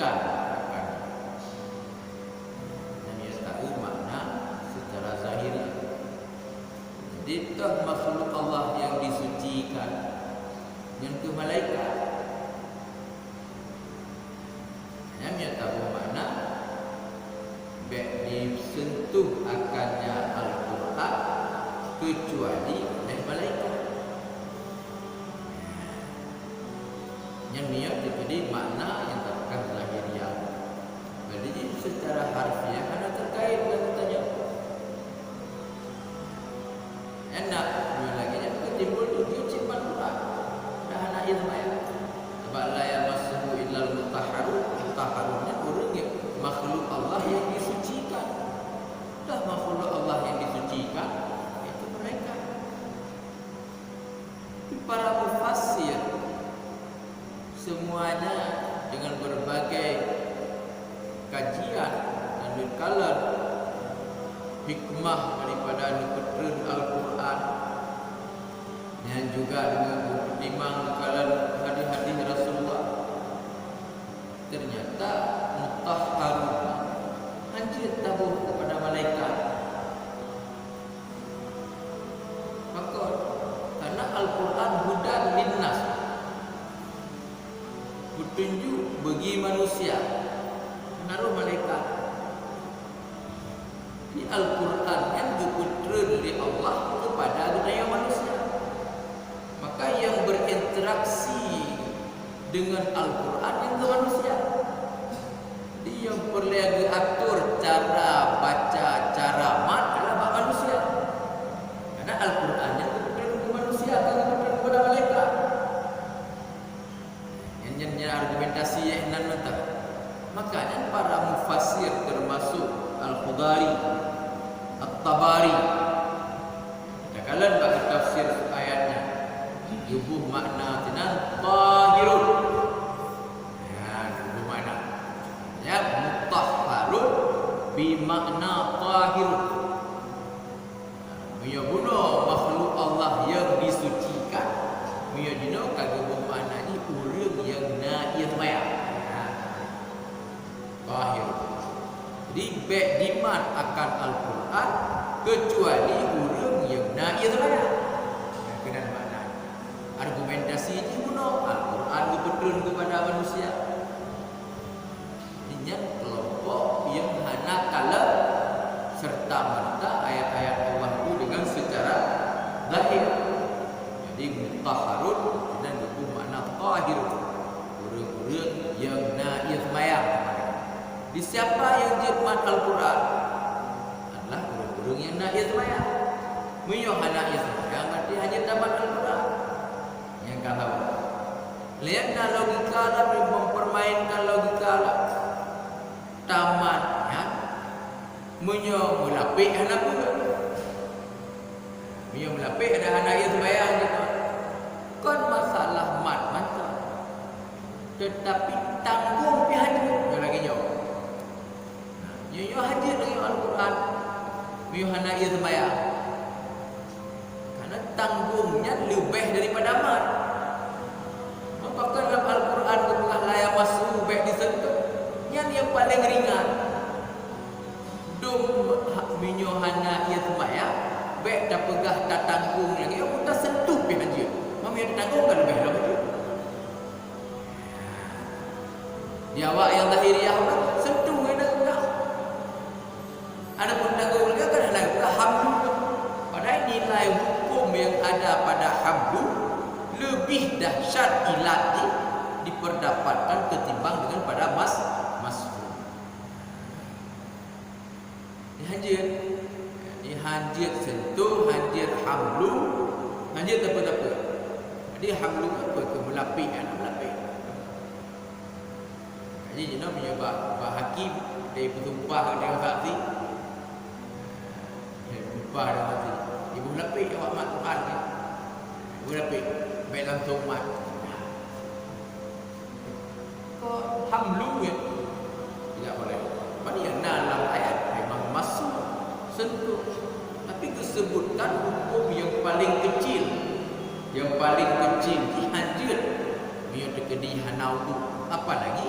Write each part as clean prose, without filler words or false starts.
sucikan akan. Dan ia tahu makna secara zahiri. Jadi tak makhluk Allah yang disucikan dengan ke malaikat. Yang ia tahu makna baik disentuh akannya Al-Quran kecuali oleh malaikat. Yang niat jadi makna yang terkait zahiriah. Jadi secara harfiah karena terkait dengan tanya. Enak dua lagi yang ketimbul tu dia cipta Quran. Dah anak yang maya. Sebab la yamassuhu illal mutahharun. Mutahharunnya orang yang makhluk Allah yang disucikan. Dah makhluk Allah yang disucikan itu mereka. Para mufassir semuanya dengan berbagai kajian dan dikalan hikmah daripada nukutun Al-Quran dan juga dengan mempertimbang dikalan hadis-hadis Rasulullah, ternyata mutahharun anjir tahu kepada malaikat. Maka karena Al-Quran hudan linnas, petunjuk bagi manusia, menaruh malaikat. Ini Al-Quran yang diputra dari Allah kepada dunia manusia. Maka yang berinteraksi dengan Al-Quran yang ke manusia. Jadi yang perlu diatur cara baca, cara mat adalah manusia. Karena Al-Quran yang diputra ke manusia, yang diputra kepada malaikat. Yang argumentasi yang nan mata. Makanya para mufassir termasuk Al-Khudari, At-Tabari, katakanlah bagi tafsir ayatnya, yubuh makna tenan tahirun. Ya, yubuh makna. Ya, mutahharun bi makna tahirun. Menyebut makhluk Allah yang disucikan. Menyebut kagum makna ni urang yang nair maya. Tahir. Jadi baik diman akan Al-Quran kecuali urang yang nair maya. Kena makna. Argumentasi ini guna Al-Quran dibetul kepada manusia. Ini kelompok yang hana kala serta merta ayat-ayat Allah itu dengan secara zahir. Jadi mutahharun dan itu makna tahir. Urang-urang yang nair maya. Di siapa yang jimat Al-Quran adalah orang-orang yang naik semaya. Menyuh anak yang semaya berarti hanya tamat Al-Quran. Yang kata lihatlah logika lah, mempermainkan logika lah. Tamatnya menyuh melapik anak pula. Menyuh melapik ada anak yang semaya gitu. Kan masalah mat mantap. Tetapi tanggung pihak itu lagi jauh. Yo hadir dengan Al-Quran Yuhana Izmaya. Karena tanggungnya lebih daripada mat. Apakah dalam Al-Quran kebuka layak masuk baik disentuh? Yang paling ringan. Dum Yuhana Izmaya baik dah pegah dah tanggung lagi. Aku dah sentuh pihak dia. Mami ada tanggung kan lebih lagi. Jawab yang lahiriah sentuh ini. Ada pun tanggung juga kan ada hamlu. Padahal nilai hukum yang ada pada hamlu lebih dahsyat ilati diperdapatkan ketimbang dengan pada masfur. Dihanjir sentuh, hanjir hamlu, hanjir apa-apa. Jadi hamlu apa ke melapik kan melapik. Jadi jenak menyebab hakim dari bertumpah dengan saksi. Bah dah mati. Ibu lapik awak mat Quran ni. Ibu lapik baik langsung mat. Kau hamlu ya. Tidak boleh. Mana dalam ayat memang masuk sentuh. Tapi disebutkan hukum yang paling kecil. Yang paling kecil dihanjir. Dia terkedi hanau tu. Apa lagi?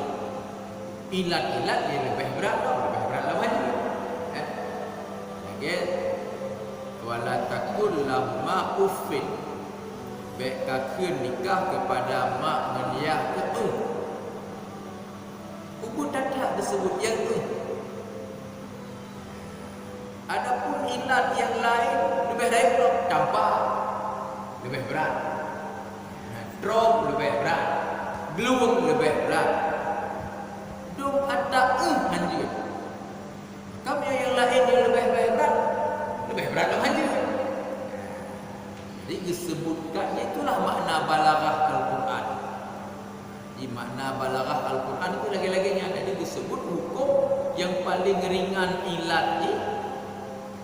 ilat-ilat dia lebih berat lagi. Lagi wala takul lamma uffin. Baik kakak nikah kepada mak mendiah itu. Hukum tak disebut yang itu. Adapun ilat yang lain lebih baik campak lebih berat, drop lebih berat, geluang lebih berat, dum ada hanjir. Kami yang lain yang lebih berat hanjir. Jadi disebutkannya itulah makna balaghah Al-Quran. Di makna balaghah Al-Quran itu lagi-laginya ada disebut hukum yang paling ringan ilat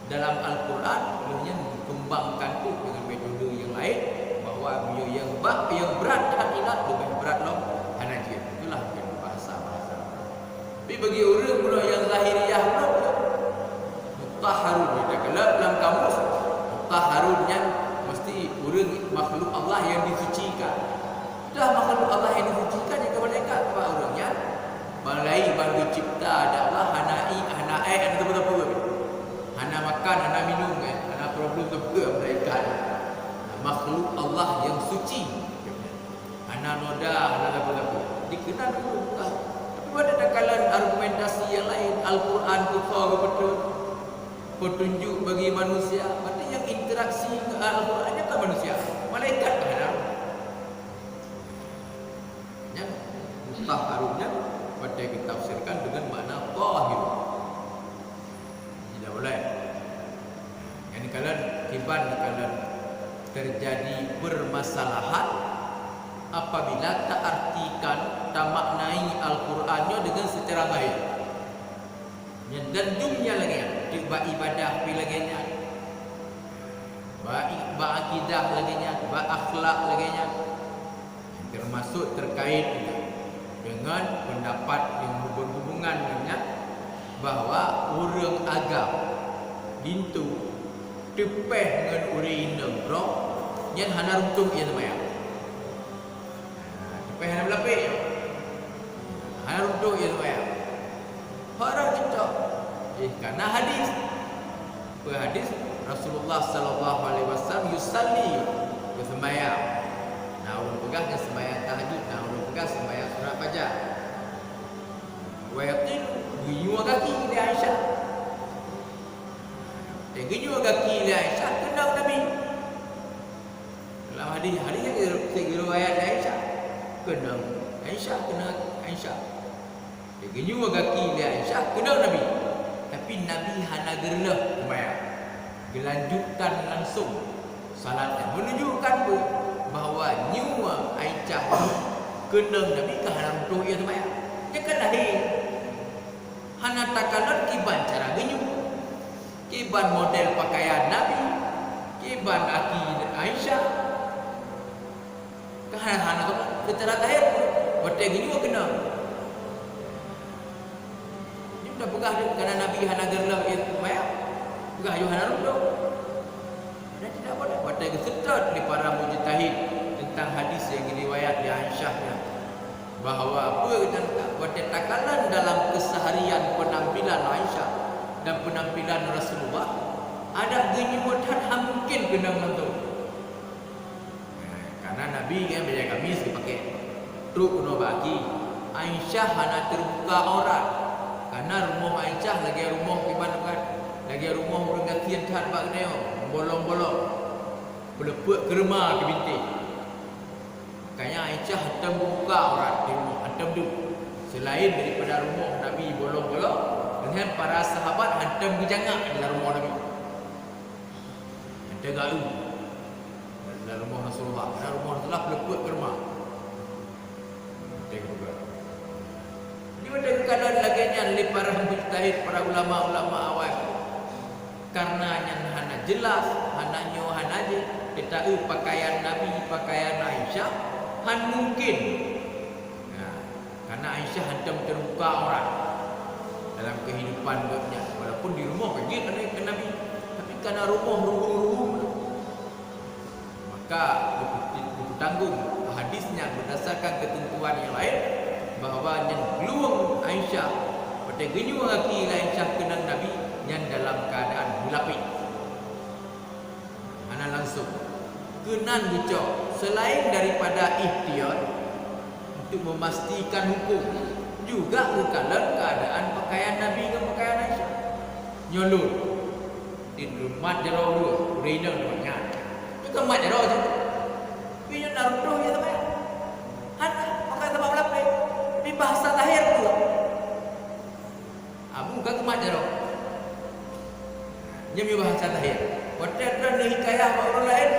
dalam Al-Quran, kemudian dikembangkan tu dengan metode yang lain, bahawa yang berat dan ilat lebih berat loh hanajir. Itulah bahasa. Tapi bagi orang pula yang zahiriyah pula mutahharun, dia kala dalam kamus mutahharunnya mesti orang makhluk Allah yang disucikan. Dah makhluk Allah yang disucikan yang kemalaikat apa orangnya balai baru cipta ada Allah hanai ada betul-betul hana makan, hana minum kan, hana problem apa malaikat. Makhluk Allah yang suci. Hana noda, hana apa-apa. Dikenal dulu lah. Tapi pada takalan argumentasi yang lain, Al-Quran kufar betul petunjuk bagi manusia. Berarti yang interaksi Al-Quran nya kan manusia. Malaikat kan ada. Yang mutahharunnya pada ditafsirkan dengan makna zahir. Tidak boleh. Yang kalian kiban kalian terjadi permasalahan apabila tak artikan, tak maknai Al-Qurannya dengan secara baik. Dan jumnya lagi, ba ibadah lagi, ba akidah lagi, ba akhlak lagi, termasuk terkait dengan pendapat yang berhubungan dengan bahawa orang agam dintu tepeh dengan uri negro yang hana runtung ia namanya. Tepeh hana belapik hana runtung ia namanya. Para kita karena hadis Rasulullah sallallahu alaihi wasallam yusalli bersembahyang. Nah, orang pegah ke sembahyang tahajud, nah orang pegah sembahyang surat fajar. Wa yatin giyu kaki di Aisyah. Giyu kaki di Aisyah kena Nabi. Dalam hadis yang riwayat Aisyah kena Aisyah. Giyu kaki di Aisyah kena Nabi. Tapi Nabi hana gerlah sembahyang. Dilanjutkan langsung salatnya, menunjukkan bahawa nyua Aisyah kena Nabi ke hana runtuh ia sembahyang. Dia kan lahir hana takalan kiban cara genyu, kiban model pakaian Nabi, kiban aki Aisyah ke hana secara lahir betul genyu kena. Ini sudah pegah kerana Nabi hana gerlah ia sembahyang. Juga hana runtuh. Dan tidak boleh. Pada kesetut di para mujtahid tentang hadis yang diriwayat di Aisyahnya bahawa apa pada takalan dalam keseharian penampilan Aisyah dan penampilan Rasulullah ada genyutan mungkin kena menonton. Karena Nabi kan baju gamis dipakai truk kuno bagi Aisyah hana terbuka aurat. Karena rumah Aisyah lagi rumah gimana kan? Lagi rumah orang gakian tahan bak neo, bolong-bolong. Belepuk kerma ke binti. Makanya Aisyah hentam buka aurat di rumah, hentam tu. Selain daripada rumah Nabi bolong-bolong, dengan para sahabat hentam berjangak dalam rumah Nabi. Hentam gaul dalam rumah Rasulullah. Dalam rumah Rasulullah belepuk kerma. Hentam juga. Ini ada keadaan laginya oleh para mujtahid, para ulama-ulama awal. Karena yang hana jelas, hana nyo hana je, kita pakaian Nabi, pakaian Aisyah, han mungkin. Nah, karena Aisyah hentam terbuka aurat dalam kehidupan dia, walaupun di rumah pergi ke Nabi, tapi karena rumah rubuh-rubuh, maka ditanggung hadisnya berdasarkan ketentuan yang lain bahawa yang geluang Aisyah pada genyu laki Aisyah kenang Nabi yang dalam keadaan mulapi. Ana langsung kenan gucok selain daripada ikhtiar untuk memastikan hukum, juga bukanlah keadaan pakaian Nabi dengan pakaian Aisyah. Nyolot di rumah jero dulu, urina namanya. Itu kan mat jero je. Punya naruh ya teman. Han pakai tempat belapik. Di bahasa tahir tu. Abu kan mat jero. Dia bahasa tahir. Hotel dan hikayah orang lain.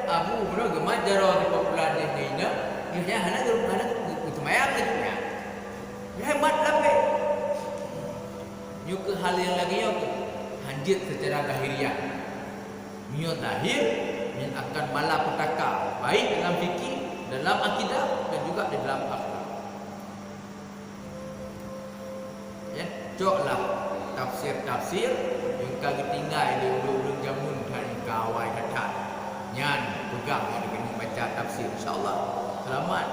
Abu benar gemat jero di popular di China. Dia hana tu itu mayang tu. Ya mat lapik. Nyuk hal yang lagi yo hanjit secara lahiriah. Mio lahir yang akan malapetaka baik dalam fikih, dalam akidah dan juga di dalam akhlak. Ya, coklah tafsir-tafsir yang kagak tinggal di ulun jamun dan kawai kata. Nyan pegang yang dengan baca tafsir insya-Allah selamat.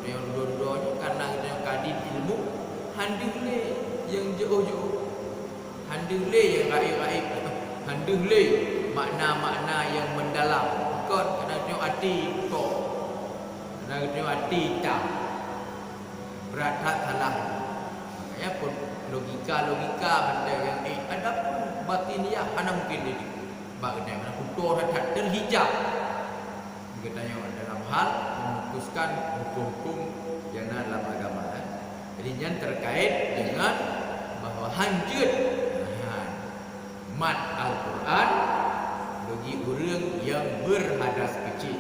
Yang dua-duanya karena kita kadin ilmu handule yang jauh-jauh. Handule yang raib-raib, handule makna-makna yang mendalam. Bukan kena tengok hati kau, kena tengok hati tak berat tak salah. Makanya pun logika benda yang ada pun batiniah mana mungkin ini. Bagaimana mana kutur hati terhijab. Kita tanya dalam hal memutuskan hukum-hukum yang dalam agama. Jadi yang terkait dengan bahawa hanjut mat Al-Quran bagi orang yang berhadas kecil.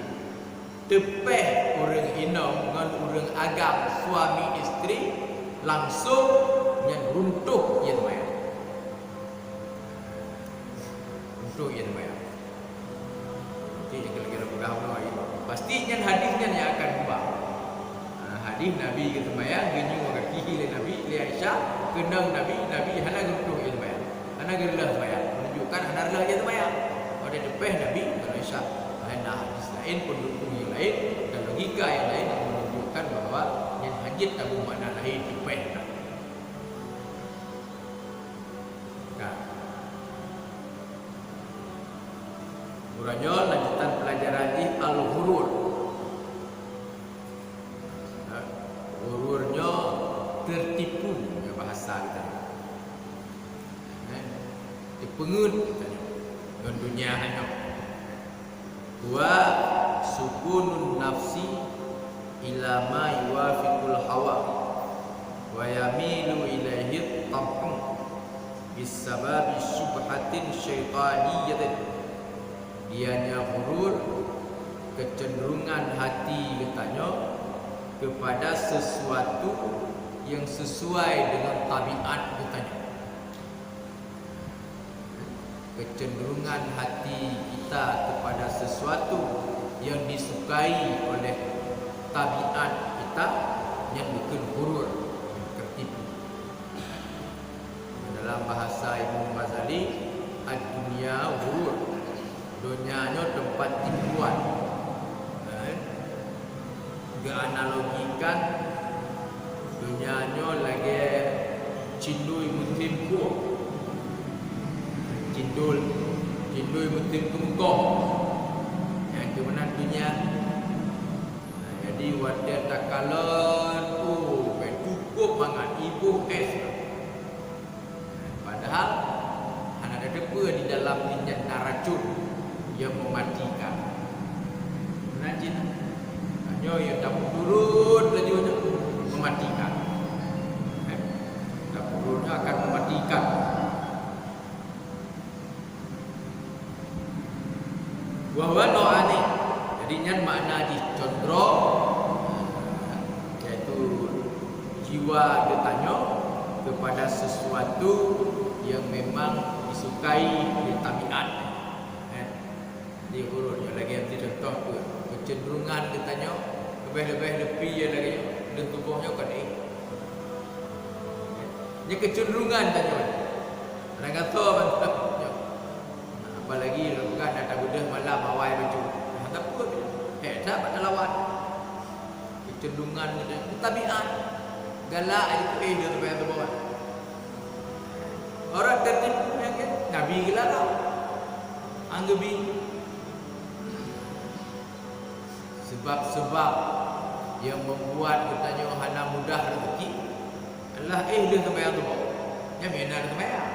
Tepeh orang inam dengan orang agam suami isteri langsung yang runtuh yang maya. Runtuh yang maya. Jadi kira-kira berapa pasti yang hadisnya yang akan ubah. Hadis Nabi kata maya genyu kaki le Nabi le Aisyah kenang Nabi hana runtuh yang maya. Hana gelah maya. Menunjukkan hana gelah yang maya. Pada depan Nabi dan Aisyah. Hana hadis lain pendukung yang lain dan logika yang lain yang menunjukkan bahawa yang hajat tabu makna lain depan. Uranya lanjutan pelajaran ini al-ghurur. Ghururnya tertipu ya bahasa kita. Dipengut katanya. Dengan dunia hanya. Wa sukunun nafsi ila ma yuwafiqul hawa wa yamilu ilaihi tam'u bisababi syubhatin syaitaniyatin. Dianya ghurur kecenderungan hati katanya kepada sesuatu yang sesuai dengan tabiat katanya. Kecenderungan hati kita kepada sesuatu yang disukai oleh tabiat kita yang bukan ghurur, tertipu. Dalam bahasa Imam Ghazali, ad-dunya ghurur. Dunianya tempat tipuan. Analogikan dunianya lagi cindui mutim kuah. Cindul mutim kemukoh. Yang ke mana dunia. Jadi wadah takalan cukup mangan ibu es. Padahal ada depa di dalam minyak racun yang mematikan. Najis. Hanya yang tak turun lagi mematikan. Tak turunnya akan mematikan. Wahwa no'ani. Jadi yang makna dicondro yaitu jiwa bertanya kepada sesuatu yang memang disukai oleh tabiat. Dia urutnya lagi yang contoh tu kecenderungan katanya lebih-lebih lebih ya lagi dan tubuhnya kan ini. Dia kecenderungan tanya. Orang kata mantapnya. Apalagi bukan ada budak malam awal baju. Tak apa. Tak pada lawan. cenderungan gitu. Tabiat galak itu dia terbayang terbawa. Orang tertipu yang kan Nabi gila tau. Anggebi sebab-sebab yang membuat katanya hana mudah rezeki adalah dia terbayang terbawa. Yang mana ada terbayang.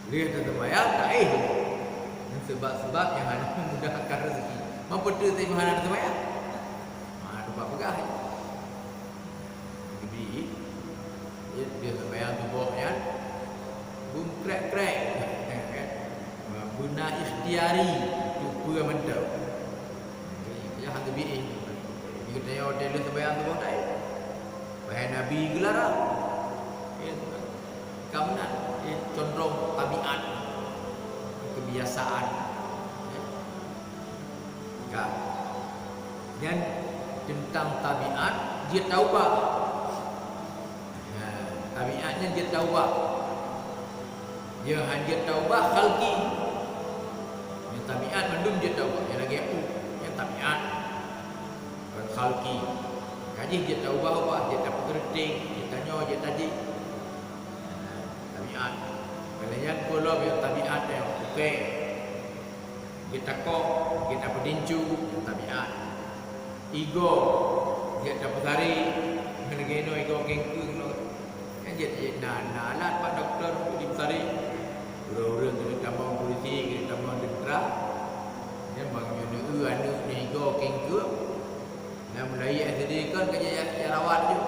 Dia terbayang tak sebab-sebab yang hana memudahkan rezeki. Mampu tu tak hana terbayang. Lupa pegah. Jadi dia terbayang tubuhnya bum krek-krek. Guna ikhtiari tu mentau. Ya hang bi. Dia kata hotel dia terbayang tubuh tak. Bahaya Nabi gelar. Kamu nak condong tabiat kebiasaan. Kan? Dan tentang tabiat dia taubah. Tabiatnya dia taubah. Dia hanya taubah khalqi. Yang tabiat mandum dia taubah. Yang lagi aku yang tabiat bukan khalqi. Kaji dia taubah apa? Dia tak pengerti, dia tanya, dia tadi. Tabiat. Kalau yang pula yang tabiat yang okey. Dia takut, dia tak pedincu, yang tabiat. Ego dia dapat hari menegeno ego kengkung lo kan jadi nalat pak doktor di besari urang tu tambah polisi kita tambah tentera dia bangnya anu ni ego kengkung dan mulai jadi kan kerja rawat tu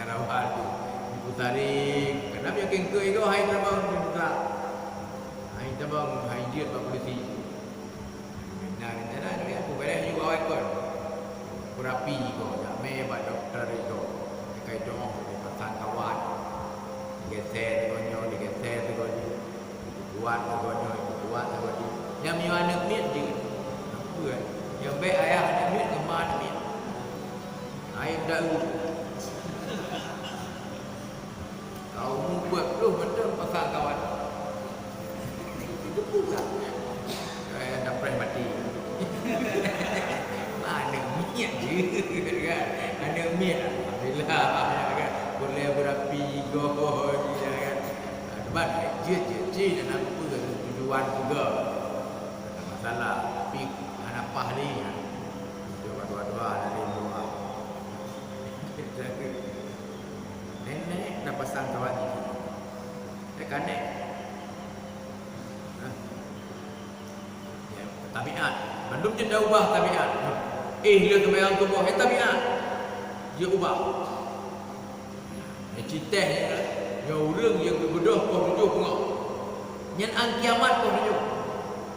rawat tu di besari kenapa yang kengkung ego hai tambah tentera hai tambah hai dia pak polisi boleh juga ikut terapi ko ya me ba doktor itu kai dong di pasang kawan geser gonyo buat yang mi anak mit je apa yang baik ayah anak mit ke mana mit ayah dah kau buat belum betul pasang kawan itu bukan saya dapat mati ada minyak je kan ada minyak alhamdulillah kan boleh berapi go kan sebab je dan apa tujuan juga tak masalah tapi hanapah ni doa dari doa nenek dah pasang kawan ni dekat nek tabiat belum je dah ubah tabiat. Dia terbayang tubuh tabiat. Dia ubah. Cerita yang orang yang berbodoh pun tujuh pengok. Yang ang kiamat pun tujuh.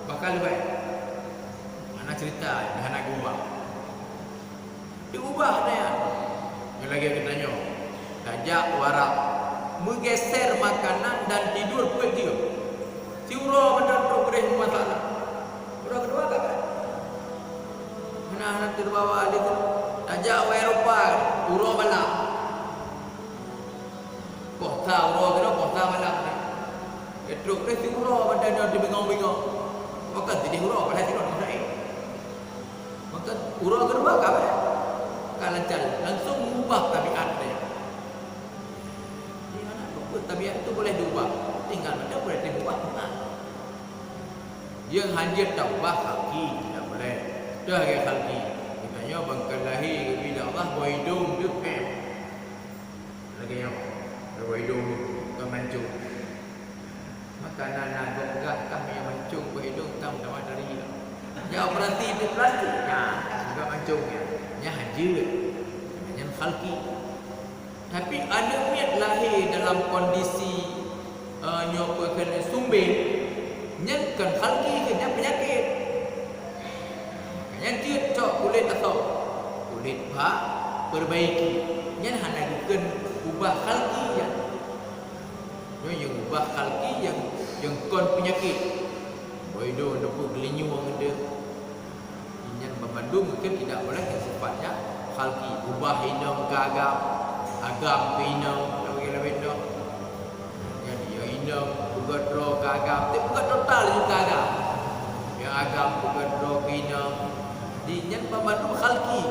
Bakal baik. Mana cerita dah nak ubah. Dia ubah dia. Yang lagi aku tanya. Tajak warak menggeser makanan dan tidur perut dia. Si urang benar tu boleh masalah. Orang kedua tak kan? Mana terbawa dia tu ajak ke Eropah, urang malam. Kota urang kena kota malam ni. Ketruk dia si urang pada dia bingung-bingung. Maka jadi urang pada tidur naik. Maka urang kedua kan? Kalau langsung ubah tabiat dia. Dia nak apa tabiat tu boleh diubah. Tinggal mana boleh diubah. Yang hanya taubah kaki tidak boleh. Dah ke kaki. Katanya bangkalahi bila Allah buat hidung dia pem. Lagi yang buat hidung bukan mancung. Makanan nak gak kami yang mancung buat hidung tahu dah dari. Jauh berhenti itu plastik. Juga mancung ya. Nya haji. Yang khalqi. Tapi ada niat lahir dalam kondisi nyoba kena sumbing. Nyenkan khalqi kena penyakit. Makanya dia cok kulit atau kulit pak perbaiki. Nyen hana bukan ubah khalqi ya. Yang ubah khalqi yang kon penyakit. Boido depu gelinyung dia. Nyen memandung mungkin tidak boleh sifatnya khalqi. Ubah inam ke agam ke inam lebih-lebih dok. Jadi yang inam bukan roh ke agam, tapi bukan total juga agam. Yang agam bukan roh ke inam. Di nyen membantu khalqi.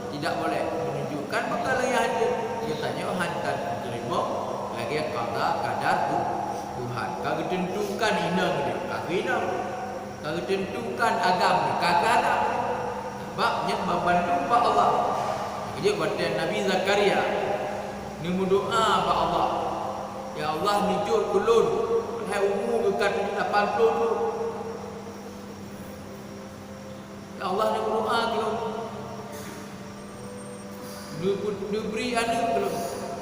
Tidak boleh menunjukkan perkara yang hadir. Dia tanya hantar terima lagi kata kadar Tuhan. Kalau tentukan inang dia, kagak inang. Kalau tentukan agam dia, kagak agam. Sebabnya membantu Pak Allah. Jadi kata Nabi Zakaria, ni doa Pak Allah. Ya Allah nijut kulun. Hai umur dekat 80 tu. Ya Allah ni doa kulun. Dia beri anak belum?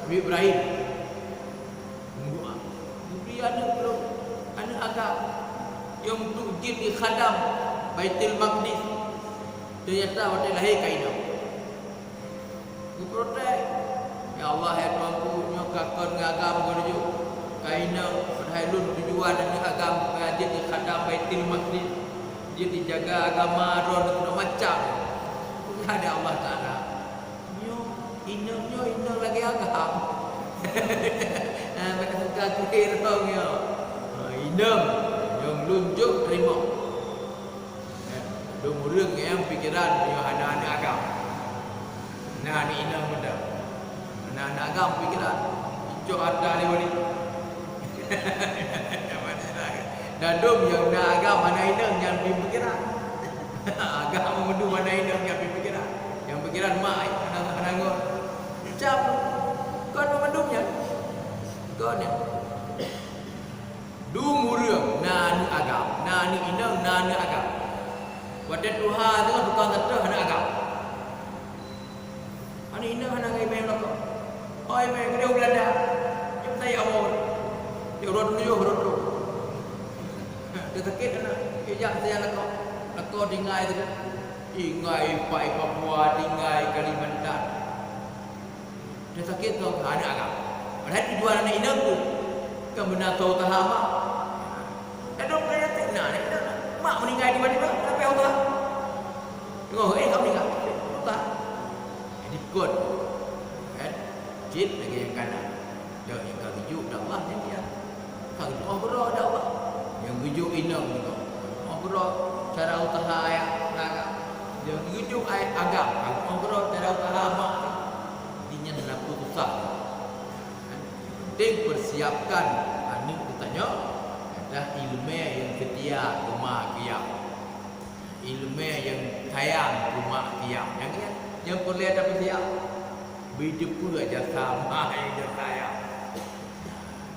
Nabi Ibrahim berdoa. Dia beri anak belum? Anak agak yang untuk jadi khadam Baitul Maqdis. Ternyata waktu lahir kainah. Dia protes. Ya Allah ya Tuhanku, nyokakon ngagam kerja. Kainah berhailun tujuan dan agam jadi khadam Baitul Maqdis. Dia dijaga agama ron macam. Ada Allah Taala. Inang lagi agam. Mereka suka kira orang ya. Inang yang lunjuk terima. Ada murid yang pikiran yang anak-anak agam. Nah ni inang benda. Anak-anak agam pikiran. Hijau ada ni wali. Dadum yang nak agam mana inang yang pikiran. Agam mendu mana inang yang pikiran. Yang pikiran mai anak-anak macam kau memandumnya kau ni du murung nani agam nani inang nani agam wadah Tuhan tu bukan kata anak agam ani inang anak ngai main loko oi main dia Belanda jam saya awal dia rot tu dia sakit anak dia saya loko dingai tu ingai pai Papua dingai Kalimantan. Dia sakit tu anak agam. Padahal tujuan anak inang tu kan benar tahu tahama. Ada orang tak nak ni. Mak meninggal tiba-tiba tapi Allah. Tengok kau meninggal. Tak. Jadi kot. Kan? Jid lagi yang kanan. Dia yang kau tuju dah Allah ni dia. Kau ngobrol dah Allah. Yang tuju inang juga. Ngobrol cara usaha ayat agam. Yang tuju ayat agam. Ngobrol cara usaha mak. Penting persiapkan anik bertanya adalah ilmu yang setia rumah qiyam. Ilmu yang tayang rumah qiyam. Yang boleh ada persiap. Hidup aja sama yang tayang.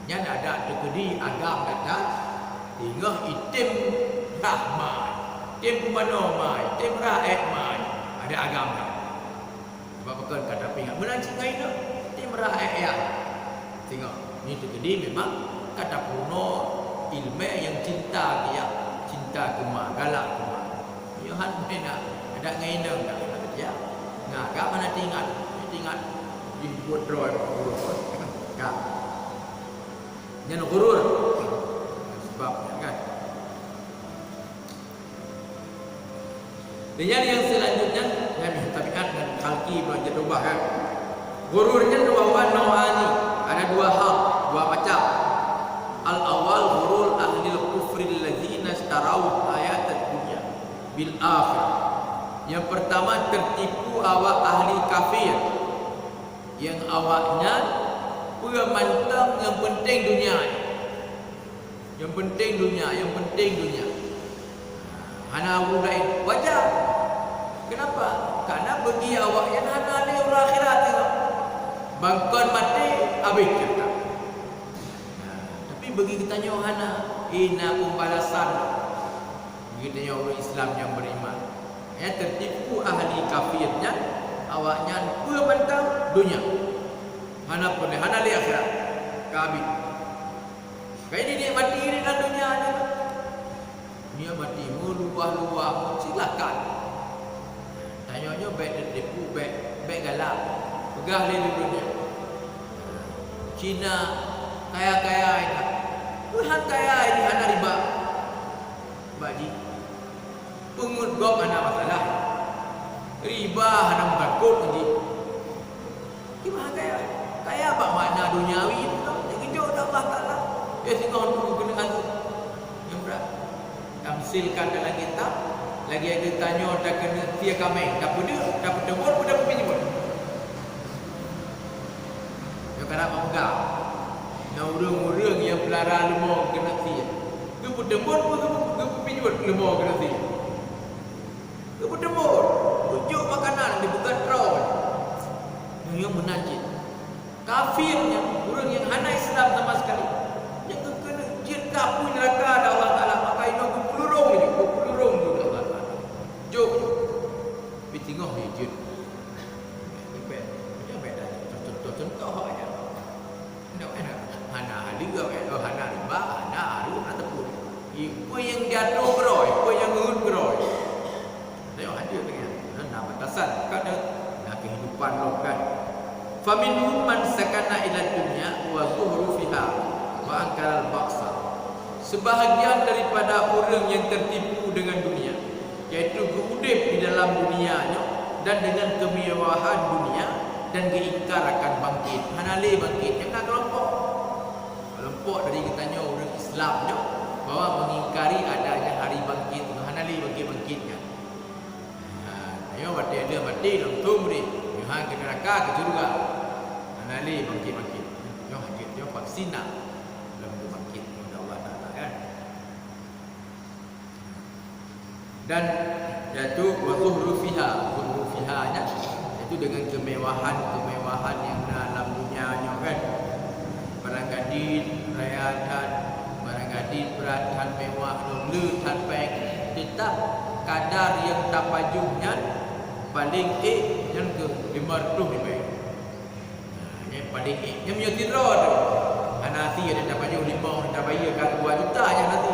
Yang ada terkedi agam kata tinggal itim rahmai, itim kumanomai, itim raek mai. Ada agam tak? Sebab bukan kata pingat menancing ngaina itim raek ya. Tengok, ni terjadi memang kata kuno ilmu yang cinta dia, cinta kemar, galak kemar. Yohan mana ada ngainang tak ada dia. Nah, kak mana tinggal dibuat roy, kak. Jangan gurur. Sebabnya kan. Dan yang selanjutnya, yang tabiat dan khalqi belajar ubah kan. Gururnya dua nawani. Ada dua hal, dua macam. Al-awwal ghurur ahli al-kufri alladzina istarau hayat ad-dunya bil akhirah. Yang pertama tertipu awak ahli kafir yang awaknya mantang yang penting dunia. Yang penting dunia. Hana ulai wajar. Kenapa? Karena bagi awak yang hana li akhirat tengok. Bangkon mati habis kita. Tapi bagi kita nyohana ina pembalasan. Bagi kita orang Islam yang beriman. Ya tertipu ahli kafirnya awaknya pun bantang dunia. Hana pun hana li akhirat. Kabit. Kayak ini dia mati di dalam dunia ni. Dia mati luah-luah silakan. Tanyanya baik tertipu baik galak. Pegah di dunia. Cina kaya-kaya ini. Tuhan kaya ini hana riba. Baji. Pungut gop hana masalah. Riba hana takut lagi. Gimana kaya? Kaya apa makna duniawi itu? Yang hijau Allah Ta'ala. Dia tinggal untuk kekenangan yang berat. Tamsilkan dalam kitab Lagi ada tanya dah kena tia kami. Tak pun dia, tak pun tembur pun dah pinjam. Yo kana mangga. Na urang-urang yang pelara lemah kena tia. Ke pun tembur pun ke pinjam lemah kena tia. Ke pun tembur. Ujuk makanan dibuka draw. Yang menajis. Kafirnya orang yang hana Islam sama sekali. Yang kena jin kapui neraka ada Allah Taala maka ini pelurung ini, pelurung juga Allah Taala. Jom. Pitengah ni jin. Ipet. Dia beda. Contoh aja. Ndak ada. Hana haliga hana riba, hana aru ataupun. Ipo yang jatuh beroi, ipo yang ngut beroi. Tengok hadir dengan nama batasan kada nak kehidupan lo kan. Faminhum man sakana ila dunya wa zuhru fiha wa ankara al-ba'sa. Sebahagian daripada orang yang tertipu dengan dunia, iaitu berhidup di dalam dunianya dan dengan kemewahan dunia dan diingkar akan bangkit. Hanale bangkit jangan kelompok. Kelompok dari katanya orang Islamnya bahwa mengingkari adanya hari bangkit, hanale bangkit-bangkitnya. Ayo batik dia batik langsung beri. Yang ke neraka ke surga. Hanale bangkit-bangkit. Yo hajit yo vaksina. Lalu bangkit kepada Allah Taala kan. Dan yaitu wazuhru fiha, zuhru fiha nya itu dengan kemewahan yang dalam dunianya kan. Barang gadis rayadan, barang gadis beratan mewah dulu tanpa tetap kadar yang tapajungnya paling yang ke 500 ni baik. Yang paling yang punya tidur tu. Anasi ada tapajung 5 dah bayar kan 2 juta je nanti.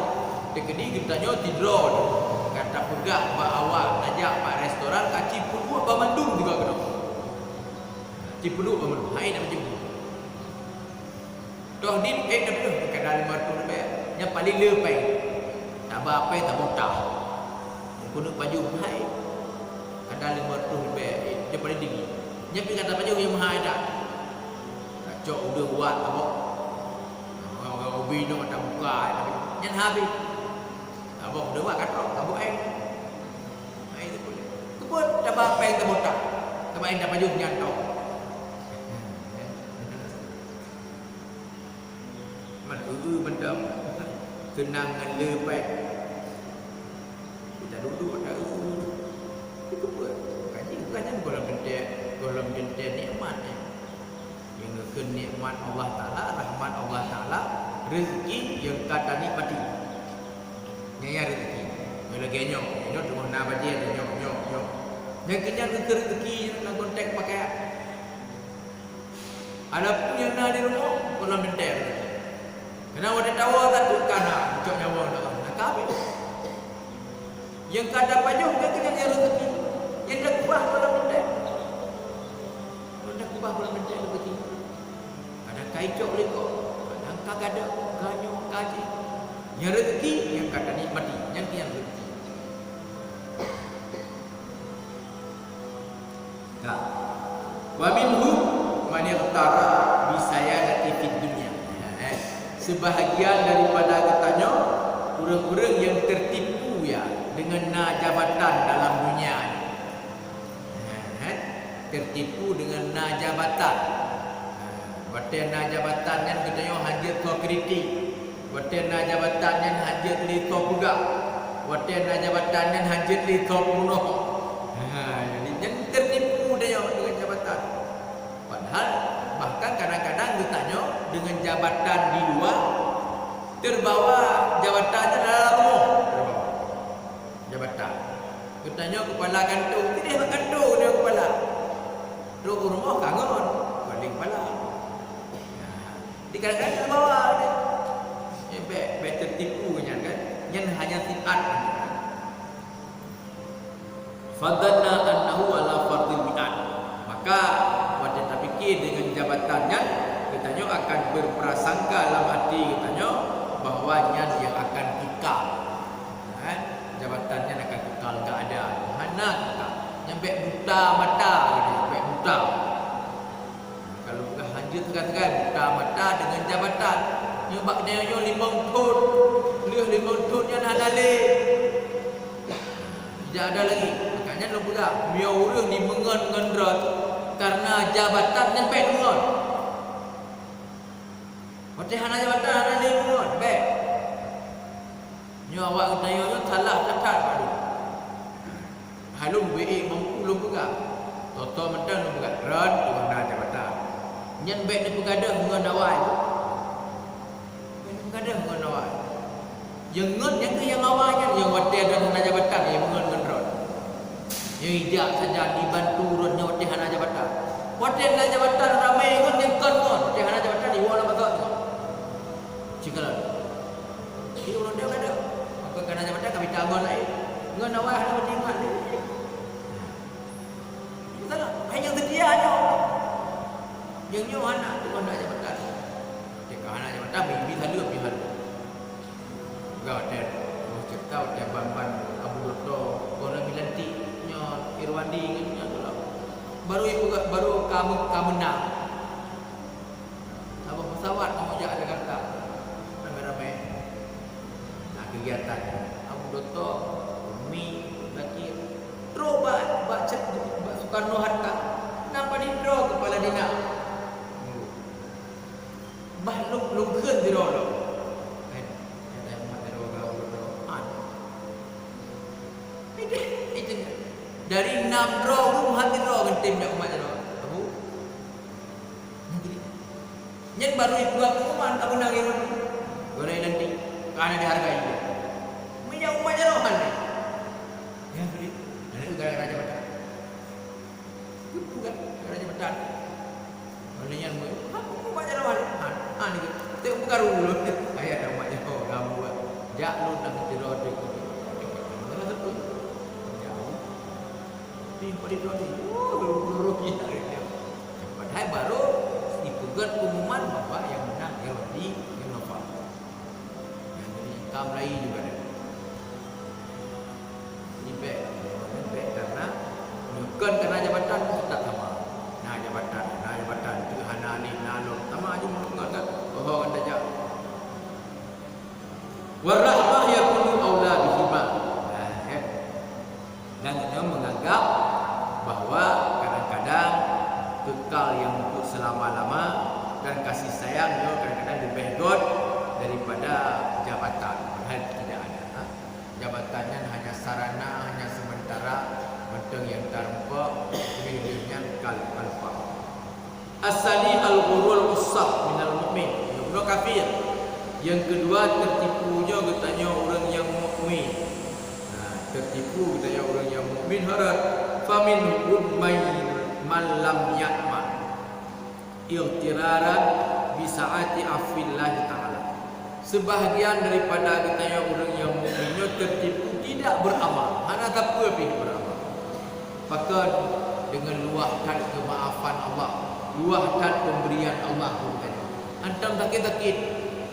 Dekedi kita nyo tidur tu. Kata pegak pak awak ajak pak restoran kat Cipulu apa Bandung juga kena. Cipulu apa Bandung. Hai nak macam tu. Toh din dah tu kadar 500 ni baik. Yang paling lepai. Tak apa tak botah. Kuno pajung hai kadar 500 lebih dia paling tinggi nyepi kata pajung yang mahal dah cok udah buat apa orang bino tak buka nyen habis apa udah buat kata apa ai itu pun kebut dah apa yang tak botak sebab yang dah pajung nyantok man benda kenangan lepai kita duduk ada itu buat kaji bukannya golong benda nikmat yang ke nikmat Allah Taala, rahmat Allah Taala, rezeki yang kata nikmati nyaya rezeki bila genyo tengok na baje nyok yang kenyang ke rezeki dalam konteks pakai ada pun yang na di rumah golong benda kena ada tawa satu kana ucap nyawa nak habis. Yang kada pajung ke kena rezeki. Yang dah kubah dalam benda. Kalau dah kubah dalam benda rezeki. Ada kaicok lekok, ada kagada, ganyo, kaji. Yang rezeki yang kada nikmati, yang rezeki. Nah. Wa minhu man yaqtara bi sayadati fid dunya. Sebahagian daripada katanya orang-orang yang tertipu ya dengan jabatan dalam dunia ni. Tertipu dengan jabatan. Batin jabatan yang katanya hajat kau kritik. Batin jabatan yang hajat li kau pegak. Batin jabatan yang hajat li kau bunuh. Jadi yang tertipu dia dengan jabatan. Padahal bahkan kadang-kadang ditanya dengan jabatan di luar terbawa jabatannya dalam rumah. Jabatan. Katanya kepala kantung, tidak kantung dia kepala. Duduk rumah kangon, balik kepala. Di kadang-kadang terbawa dia. Baik tertipu kan. Yang hanya sifat. Fadanna annahu ala fardil mi'at. Maka pada tak fikir dengan jabatannya, katanya akan berprasangka dalam hati katanya bahwanya dia akan kekal. Jabatannya akan kekal, enggak ada. Mana kekal? Nyampe buta mata gitu, sampai buta. Kalau bukan hajat kan buta mata dengan jabatan. Nyobak dia yo 5 tahun. Leh 5 tahun yang halale. Tidak ada lagi. Makanya lu pula dia orang ni mengen-ngendra karena jabatan sampai mengen. Macam hana jabatan hana dia mengen. Baik. Nyo awak tanya nyo salah tekat padu. Halum BE mampu lu buka. Toto mentang lu buka ran hana jabatan. Nyen baik ni pegada mengen awak. Pegada mengen awak. Yang ngen yang awaknya yang wate ada hana jabatan yang mengen ngendra. Yang tidak saja dibantu urutnya wate hana jabatan. Wate hana jabatan ramai ngen yang kon ngon. Wate hana jabatan di wala betul. Cikalan. Ini urut dia ada. Apa hana jabatan kami tangon lain. Ngen awak hana tinggal ni. Betul tak? Hanya sedia aja. Yang nyo hana tu hana jabatan. Jika hana jabatan bibi halu bihan. Gak ada. Cipta dia bamban Abu Doto. Gona milanti nyo Irwandi nyo tu lah. Baru kamu nak. Apa pesawat kamu jak Jakarta. Ramai-ramai. Nah kegiatan Abu Doto, Mi, Bakir. Terobat baca Soekarno Hatta. Nampak di draw kepala dina. Bah lu keun di draw. Dari 6 draw lu hati draw kan tim dak umat draw. Abu. Nyen baru itu pengumuman kamu nang irun. Golai nanti karena dihargai dia. Minyak umat draw kan. Ya beri. Ada juga raja Batak. Itu kan raja Batak. Malainya mu. Umat draw kan. Ni kita buka dulu. Ayat umat draw kamu buat. Jak lu nak draw dia. Pada dua ni, padahal baru dipegat pengumuman bahawa yang menang Irwandi yang Nova. Yang jadi kaum lain juga ada. Ini baik karena bukan karena jabatan tak sama. Nah jabatan itu hana ni nalok sama aja mengatakan oh anda jak. Warahmah yakunu aula bihima. Dan dia menganggap bahawa kadang-kadang kekal yang untuk selama-lama dan kasih sayang juga kadang-kadang lebih god daripada jabatan. Padahal tidak ada. Jabatannya hanya sarana, hanya sementara, mentang yang terempak, kemudiannya kalpa. Asali al-ghurul usah minal mu'min. Yang kafir. Yang kedua tertipunya katanya orang yang mukmin. Tertipu katanya orang yang mukmin harat. Famin ummay man lam ya'man iltiraran bisaati afillah ta'ala. Sebahagian daripada katanya orang yang mukminnya tertipu tidak beramal. Hana tak apa beramal. Bahkan dengan luahkan kemaafan Allah, luahkan pemberian Allah bukan. Antam sakit-sakit.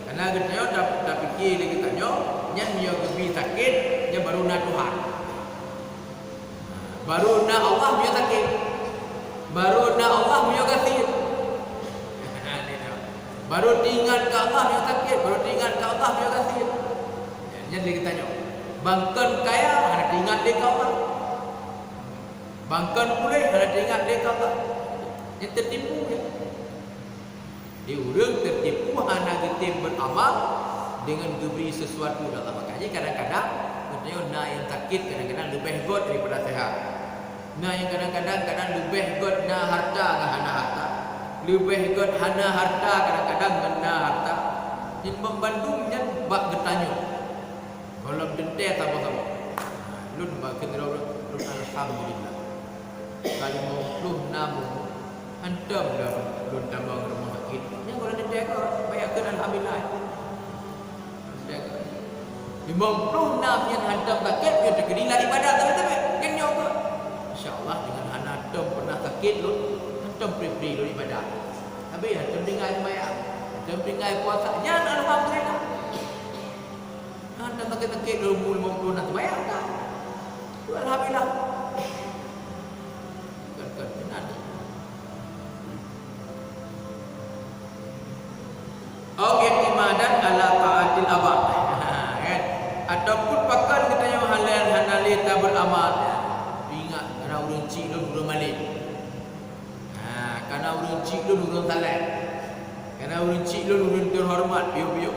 Karena katanya tak fikir lagi katanya nyan dia lebih sakit dia baru nak Tuhan. Baru nak Allah dia sakit. Baru nak Allah dia kasih. Baru diingat ke Allah dia sakit. Baru diingat ke Allah dia kasih. Jadi kita tanya, bangkan kaya ada diingat dia ke Allah. Bangkan boleh ada diingat dia ke Allah. Yang tertipu dia. Dia orang tertipu hanya getim beramal dengan diberi sesuatu dalam. Makanya kadang-kadang nak yang sakit kadang-kadang lebih god daripada sehat. Nah yang kadang-kadang lebih god na harta ke hana harta. Lebih god hana harta kadang-kadang hana harta. Yang membandungnya bak bertanya. Kalau dente sama-sama. Lun bak kedra lun alhamdulillah. Kalau mau lun namu antam dah lun tambang rumah sakit. Yang kalau dente ko bayarkan alhamdulillah. 56 yang hantam sakit dia terkena ibadat tapi kenyok ke insyaallah dengan hantam pernah sakit lu hantam pribadi lu ibadat tapi hantam dengar sembahyang hantam dengar puasa jangan alhamdulillah hantam sakit lu 50 nak sembahyang kan alhamdulillah kan benar Au i'timadan ala ta'atil abad. Ataupun pakan kita yang halal hanali tak beramal. Ingat kerana urang cik lu urang malik. Kerana urang cik lu urang saleh. Kerana urang cik lu urang terhormat biu-biu.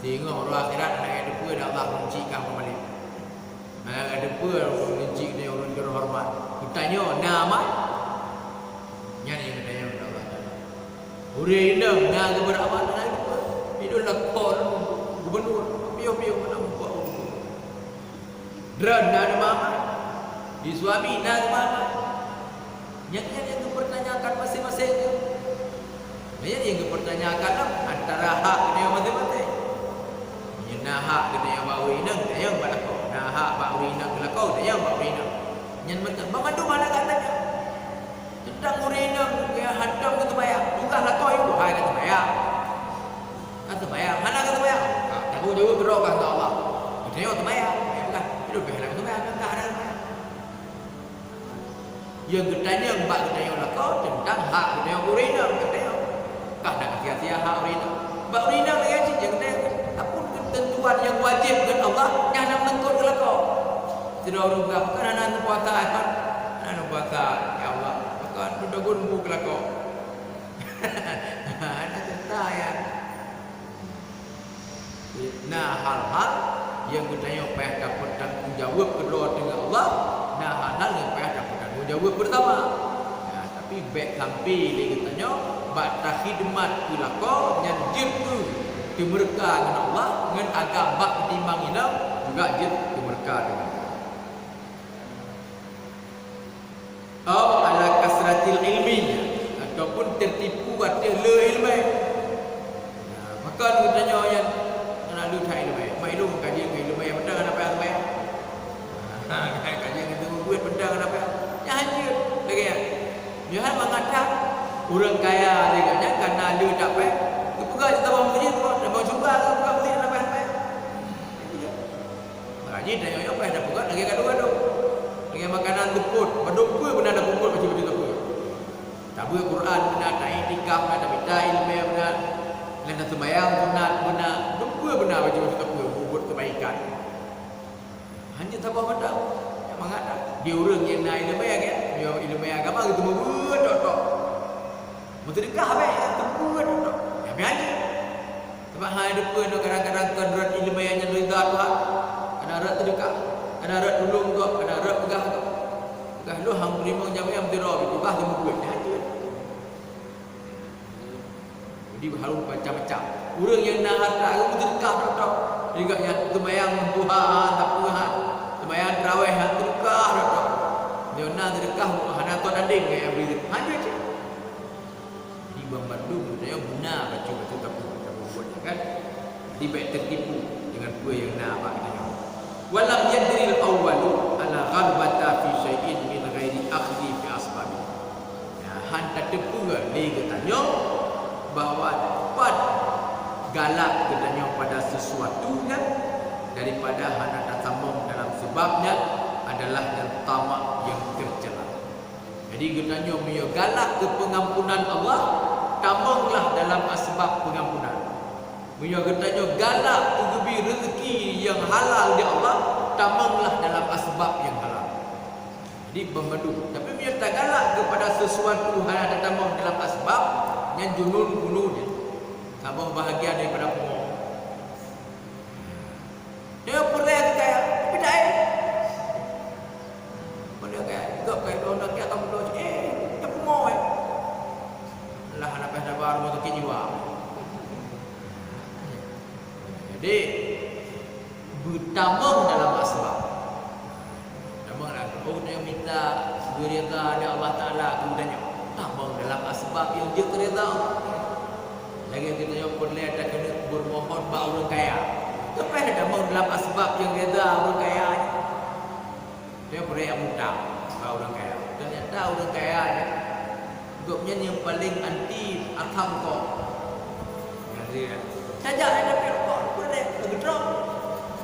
Tengok orang akhirat nak ada depa dak Allah urang cik kau malik. Ada depa urang cik ni urang terhormat. Tanya nama yang tanya Allah. Urang indang nak beramal nak depa. Itu lakon gubernur piu-piu nak buat. Dran nak mama. Di suami nak mama. Yang itu pertanyakan masing-masing. Yang dipertanyakan antara hak dia masing-masing. Yang hak dia bawa inang, dia yang berlaku. Nah hak bawa inang berlaku, dia yang bawa inang. Yang macam mandu mana katanya? Tentang urinang dia hadam ke bayang. Bukan lah kau itu hai kata bayang. Kata bayang, mana kata bayang? Aku jauh berdoa kata Allah. Dia kata bayang, bukan. Itu behlah kata bayang, enggak ada bayang. Yang ketanya mbak ketanya lah kau tentang hak ketanya urinang ketanya. Kah nak sia-sia hak urinang. Mbak urinang dia cik ketanya. Apun ketentuan yang wajib dengan Allah yang nak menentukan kalau kau. Tidak orang bukan anak puasa kan. Anak puasa ya Allah. Bukan sudah gumbu kalau kau. Anak cerita ya. Nah hal-hal yang ketanya payah dapat tanggungjawab kedua dengan Allah. Nah hal-hal yang payah dapat tanggungjawab bersama. Nah, tapi baik sampai dia katanya bakta khidmat kulako yang jitu kemerka dengan Allah dengan agak bak timbang inam juga jit kemerka dengan Allah. Ala kasratil ilminya ataupun tertipu ada le ilmu. Maka katanya yang lu tak ilmu. Ilmu kaji ilmu yang benar apa yang baik. Kaji itu buat benar apa yang hancur. Lagi dia mengatakan orang kaya dia kata karena dia tak baik. Kepegang kita bawa masjid tu, dah bawa juga buka masjid nak baik. Kaji tanya apa dah buka lagi gaduh-gaduh. Lagi makanan luput, berdoa benar dah luput macam-macam tu. Tak buat Quran benar, tak iktikaf benar, tak minta ilmu benar. Lain sembahyang benar, doa benar macam-macam tu. Kebaikan. Hanya tak apa tahu. Yang mengatakan dia orang yang nak ilmu kan? Dia ilmu agama itu membuat tok. Mutadikah baik membuat tok. Ya biasa. Sebab hal depan kadang-kadang kadang ilmu yang rida Tuhan. Kadang-kadang terdekat. Kadang-kadang tolong kau, kadang-kadang pegah kau. Pegah lu hang terima jam yang dirau itu bah dia membuat dia. Jadi harus macam-macam. Orang yang nak harta itu mutadikah tok. Juga yang sembahyang Tuhan tak Tuhan. Sembahyang tarawih sedekah dak. Dia nak sedekah hana tuan anding yang beri. Hanya je. Di Bandung dia guna baca-baca tak buat kan. Di baik tertipu dengan dua yang nak apa dia. Walam yadril awwalu ala ghalbata fi syai'in min ghairi akhdhi fi asbabi. Ya han tak tepu dia tanya bahawa dapat galak katanya pada sesuatu kan daripada hana tak sambung dalam sebabnya adalah yang tamak yang tercela. Jadi katanya punya galak ke pengampunan Allah tamanglah dalam asbab pengampunan. Punya katanya galak ke gebi rezeki yang halal di Allah tamanglah dalam asbab yang halal. Jadi memadu. Tapi punya tak galak kepada sesuatu hana tak tamang dalam asbab yang junun bunuhnya. Abang bahagia daripada semua. Dia pernah kaya, tapi tak ada. Pernah kaya, gak kaya orang kaya kamu tu, tak semua. Lah anak pada baru mau tu jiwa. Jadi bertamang dalam asbab. Tamanglah. Oh dia minta berita dari Allah Taala kemudiannya. Tamang dalam asbab yang dia kereta. Lagi kita yang boleh ada kena bermohon bak orang kaya. Kenapa ada mau dalam asbab yang reda orang kaya? Dia boleh yang mudah bak orang kaya. Ternyata orang kaya ya. Gopnya yang paling anti atam kau. Yang dia saja ada perkor boleh gedrong.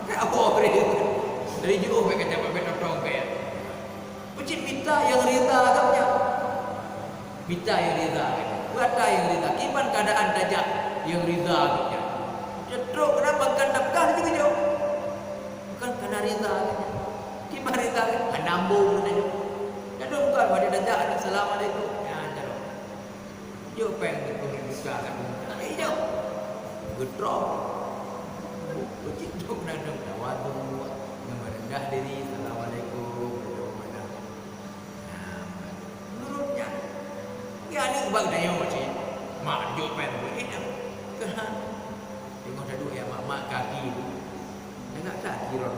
Kayak apa beri. Dari jauh mereka dapat bedong kaya. Macam minta yang reda agaknya. Minta yang reda. Ada yang rida, kipan keadaan dajak yang rida gitu. Jadro kenapa kan dapkah juga jauh. rida. Kibar rida nambung aja. Kadang bukan pada dajak assalamualaikum. Ya jaro. Yo peng buka kan. Iyo. Gedrok. Begitu nadam tawadu. Yang merendah diri assalamualaikum. Menurutnya ya ni bang dayo macam mak jo pen enak. Kan. Tengok dah dua ya mak kaki tu. Enggak kaki ron.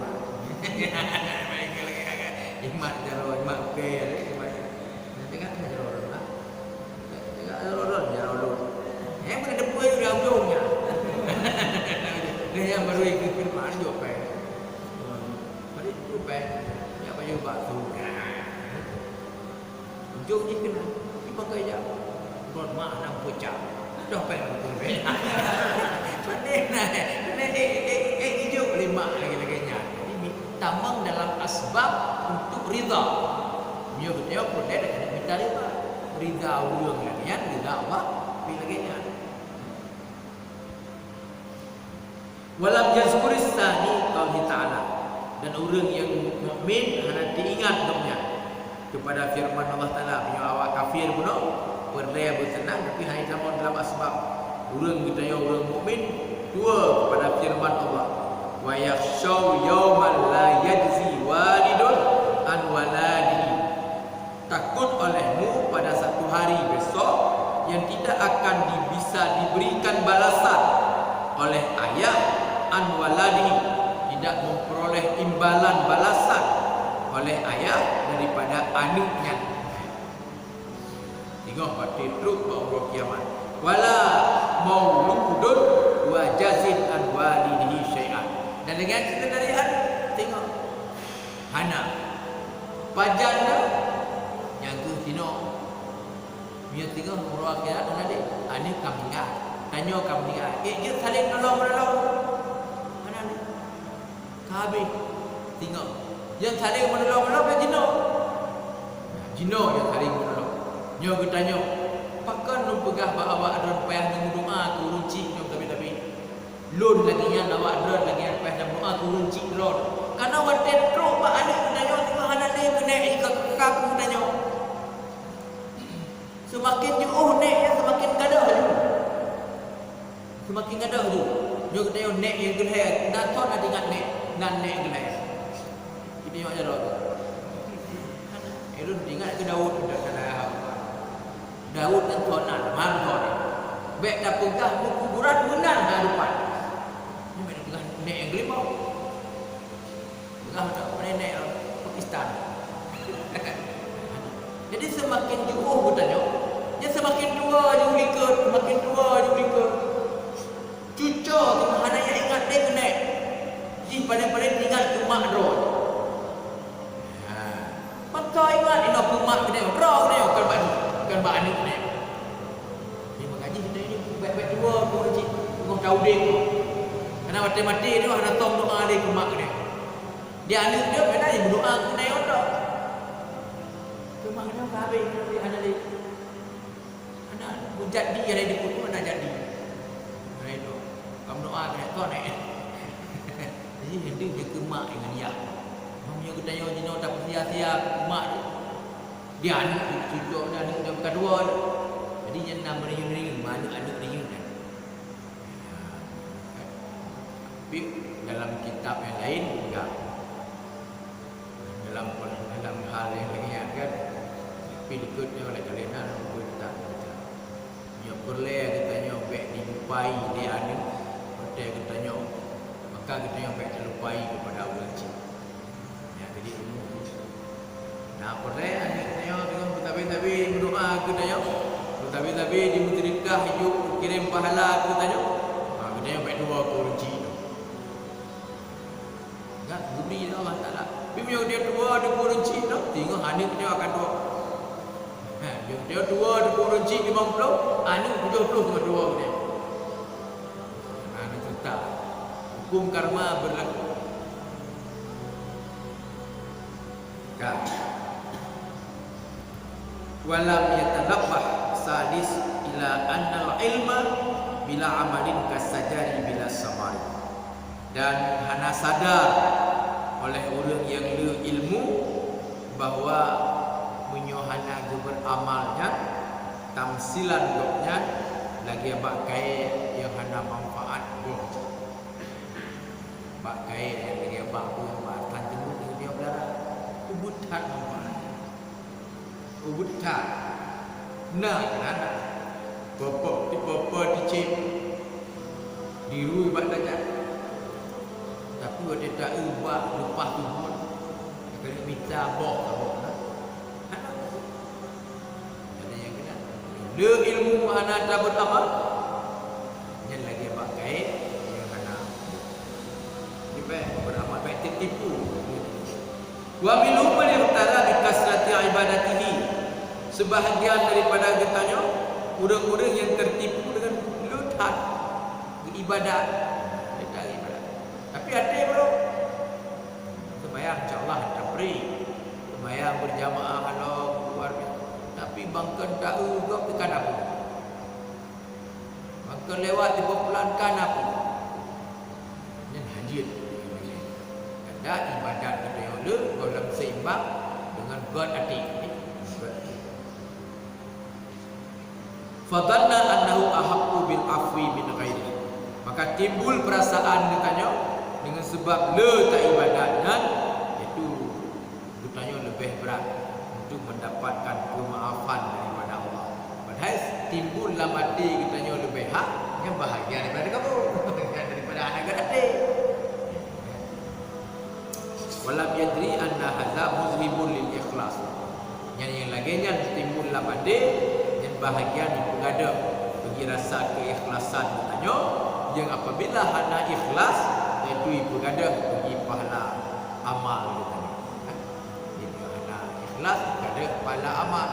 Imat jaro imat ke nanti kan jaro ron lah. Enggak jaro ron jaro ron. Bukan debu itu dah ujungnya. Dia yang baru ikut mak jo pen. Mari jo pen. Ya baju batu. Ujung ni kena dipakai je. Ron mak nak pecah. Dah pen betul ben. Hijau lima lagi-laginya. Ini tambang dalam asbab untuk ridha. Dia betul boleh dengan minta ridha. Ridha ulung lagi ya, ridha apa? Lagi-laginya. Walam yazkuris sani qauli ta'ala. Dan orang yang mukmin hendak diingat domnya kepada firman Allah Taala, punya awak kafir pun perlaya bertenang tapi hai zaman dalam asbab. Orang kita yang orang mukmin dua kepada firman Allah, wa yakhshaw yawman la yajzi walidun an waladihi. Takut olehmu pada satu hari besok yang tidak akan bisa diberikan balasan oleh ayah an waladihi, tidak memperoleh imbalan balasan oleh ayah daripada anaknya. Tengok pada truk bahawa kiamat. Wala mauludun wa jazin an walidihi syai'an. Dan dengan cerita dari tengok hana pajanda yang tu tino dia tengok orang akhirat dan ada ani kaminga tanya kaminga dia saling menolong mana ni kabe tengok yang saling menolong jino yang saling menolong nyo bertanya pakan nu pegah bahawa adon payah nang doa ku runci nyo tapi lon lagi yang awak adon lagi yang payah nang doa ku runci lon karena wate tro ba anak bertanya tengah anak ni kena ikak bertanya semakin jauh nek ya semakin gadah je semakin gadah je nyo bertanya nek yang gede dan ton ada ingat nek nan nek gede ini yo aja lho elun ingat ke Daud dah salah Daud dan Tuhan mantor. Baik dah pegah kuburan menang hadapan. Ni mana pegah nek yang gelimau. Pegah tak nenek Pakistan. Jadi semakin jauh bertanya, dia semakin tua jauh ikut, semakin tua jauh ikut. Cucu tu hana yang ingat dia kena. Jadi paling-paling tinggal ke mak roh. Maka ingat ini aku mak kena roh dia kan ba anak ni. Dia mengaji kita ini baik-baik dua pun cik tengok Daudin tu. Karena mati-mati dia ada tong doa dia ke mak dia. Dia anak dia mana dia berdoa ke naik otak. Ke mak dia habis dia ada dia. Anak jadi ada di pun ada jadi. Nah itu. Kamu doa ke kau naik. Jadi hendak dia ke mak dengan dia. Mamnya kita tanya tak sia-sia mak dia. Dia anak cucu dan anak dia kedua. Jadi yang nama ring-ring mana anak ring kan. Tapi dalam kitab yang lain enggak. Dalam hal yang lain kan. Tapi dikutnya oleh kalian kita baca. Dia boleh katanya baik dilupai dia anak. Betul katanya maka katanya baik dilupai kepada Allah cik. Ya jadi nah boleh anak tapi berdoa ke tanya tapi di mutrikah hidup kirim pahala ke tanya katanya baik dua kunci enggak budi Allah Taala bimnya dia dua di kunci tu tengok anak dia akan dua dia dua di kunci 50 anak 70 ke dua dia anak cerita hukum karma berlaku kan walam yatanabbah sadis ila annal ilma bila amalin kasajari bila samari dan hana sadar oleh orang yang le ilmu bahwa menyohana beramalnya tamsilan doknya lagi pakai yang hana manfaat go pakai yang lagi baku yang bahkan jemput dia belara ubutan manfaat ubutan nah nana Bapa dicip dirui badannya tapi dia tak ubah lepas tu pun kena minta bok ada yang kena le ilmu ana tak beramal yang lagi pakai yang ana dia beramal baik tertipu wa minhum man yaqtara bi kasrati ibadatihi sebahagian daripada katanya orang-orang yang tertipu dengan lutan ibadat. Tapi ada bro sembahyang insyaAllah tak beri sembahyang berjamaah kalau keluar tapi bangkan tak juga tekan apa bangkan lewat di pelan kan apa yang hajit ada ibadat kita yang dalam seimbang dengan berarti fadanna annahu ahaqqu bil afwi min ghairi maka timbul perasaan katanya dengan sebab le tak ibadatnya itu katanya lebih berat untuk mendapatkan kemaafan daripada Allah padahal timbul dalam hati katanya lebih hak yang bahagia daripada kamu daripada anak adik walam yadri anna hadza muzhibun lil ikhlas yang laginya timbul dalam hati bahagian yang ada bagi rasa keikhlasan katanya yang apabila hana ikhlas iaitu ibu ada bagi pahala amal katanya jadi hana ikhlas ada pahala amal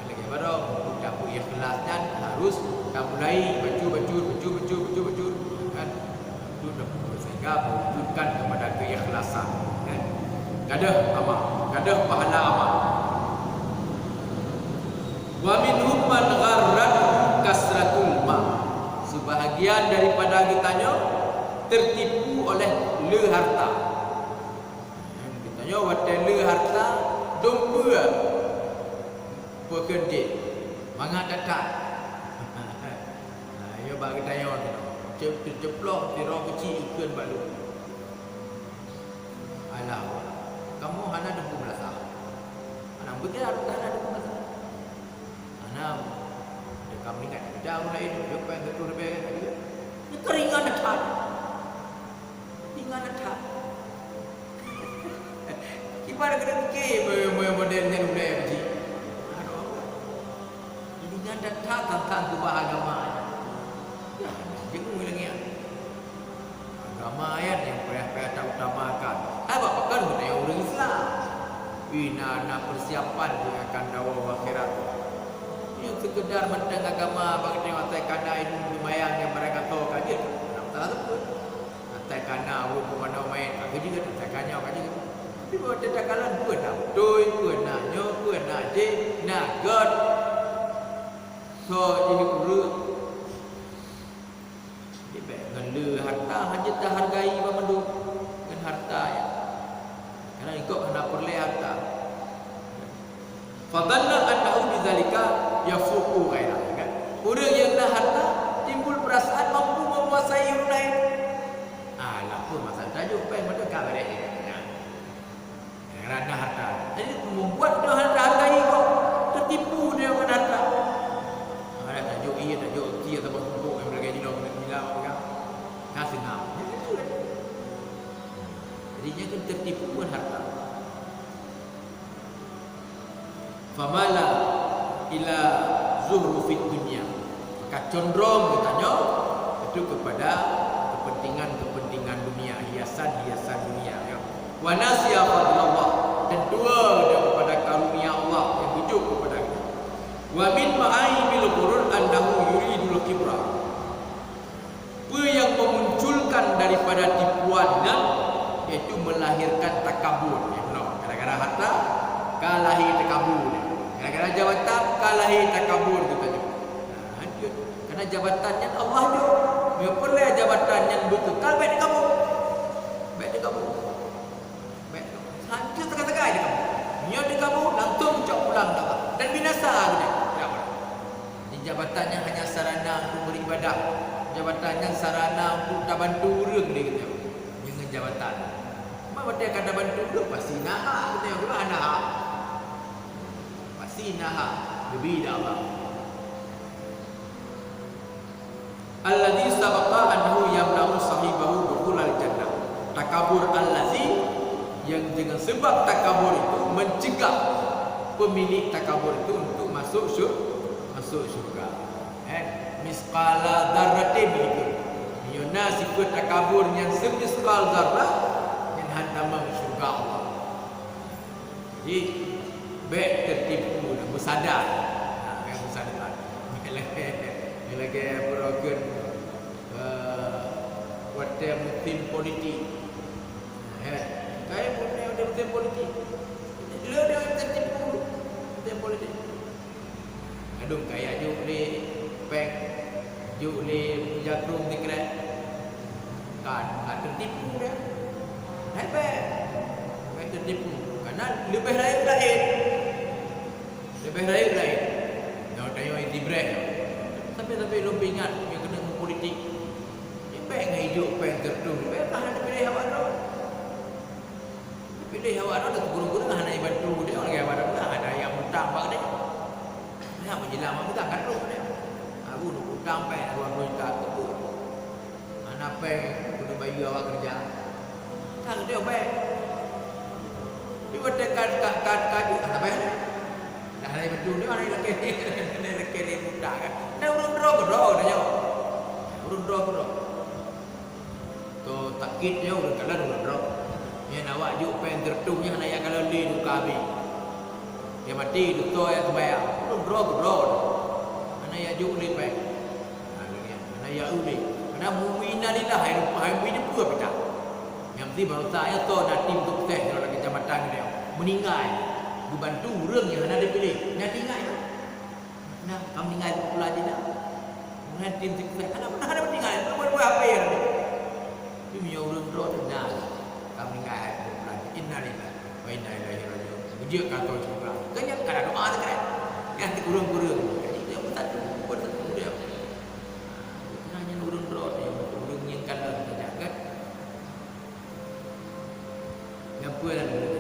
lagi baru kita ikhlasnya harus kita mulai baju kan itu sehingga mewujudkan kepada keikhlasan kan ada amal ada pahala amal. Wa minhum man gharrat kasratul ma sebahagian daripada kitanya tertipu oleh le harta kitanya watai le harta domba bekerja mangat datang ya bagi tanya ceplok tiro kecil ikut balu alah kamu hana 12 tahun anak begitu harta hana 12 tahun Nam, ada kami ingat jauh lain, dia pengen betul lebih lagi. Ini keringan dekat, keringan dekat. Ibarat kita fikir, modelnya udah macam, keringan dekat tentang kebahagiaan. Ya, jangan lagi. Agama yang perhatian utamakan. Apa kan budaya orang Islam? Ina persiapan dia akan dakwah akhirat. Yang sekedar mentang agama bagi watai kana ini lumayan yang mereka tahu kaji tak tahu watai kana aku mana main aku juga tak kanya kaji tapi buat tekalan pun nak doi pun nak nyo pun nak je nak god so jadi urut dia ngelu harta hanya tak hargai pemendu dengan harta ya karena ikut kena perle harta fadanna annahu bidzalika yafuqu ghairah kan orang yang dah harta timbul perasaan mampu menguasai orang lain alah pun masalah tajuk pen pada kabar dia kerana harta jadi membuat dia hargai kok tertipu dia dengan harta ada tajuk ia tajuk dia atau bentuk yang bergaji dong bila apa kasih nama jadinya kan tertipu dengan harta famala ila zuhrufid dunia maka condong katanya itu kepada kepentingan dunia hiasan dunia ya wa nasiya fadlallah dan dua kepada karunia Allah yang tuju kepada kita wa min ma'aibil qurur annahu yuridul kibra apa yang memunculkan daripada tipuannya iaitu melahirkan takabur ya no gara-gara harta kalahi takabur gara-gara jabatan kalahi takabur katanya karena jabatannya Allah tu dia perlu jabatan yang betul baik di kamu jabatannya hanya sarana untuk beribadah, jabatannya sarana untuk tak bantu urang dia kata. Jangan jabatan. Mak dia akan tak bantu urang pasti nahak kata yang mana nahak. Pasti nahak lebih dah Allah. Alladzi sabaqa annahu yamna'u sahibahu dukhulal jannah. Takabur allazi yang dengan sebab takabur itu mencegah pemilik takabur itu untuk masuk syurga. Misqala dzarratin itu. Yona sifat takabur yang semisqal dzarrah yang hendak masuk syurga Allah. Jadi baik tertipu dan bersadar. Yang bersadar. Lagi program wadah musim politik. Kaya pun ada musim politik. Dia ada tertipu musim politik. Aduh kaya juk ni pek juk ni jagung ni kira kan tertipu dia. Baik tertipu karena lebih lain. Nak tanya itu brand. Tapi lu ingat yang kena politik. Dia baik dengan hidup baik tertentu. Baik tahan dia pilih awak tu. Pilih awak tu guru-guru lah nak bantu dia orang awak tu ada yang hutang bak dia. Dia menjelang mak hutang kan tu dia. Aku nak hutang pai 20 juta tu. Anak pai kena bayar awak kerja. Tang dia baik. Dia berdekat kat anak pai. Dah ada bantu dia orang lelaki kena lelaki dia hutang kan. Dah urun draw dah jauh. Urun draw. Tu takit dia urun kalah urun draw. Yang awak juk pen tertungnya nak yang kalau li tu kabi. Dia mati tu yang terbayar. Urun draw. Mana yang juk li pen. Mana yang uli. Mana mu'mina lillah hai mu'min pun pecah. Yang penting baru saya tu nak tim tu teh dalam kecamatan dia. Meninggal. Dibantu urang yang ada dipilih. Nak tinggal. Nah, kamu tinggal pula dia nak. Kemudian tim sukses. Anak pernah ada tinggal. Buat apa ya? Dia punya urang roh tu dah. Kamu tinggal pula dia. Innalillah wa inna ilaihi raji'un. Dia kata juga. Kenyak ada doa tu kan. Yang urang-urang. Jadi dia pun tak dia. Hanya urang roh dia. Urang yang kalau tidak kan. Ngapa dah dulu.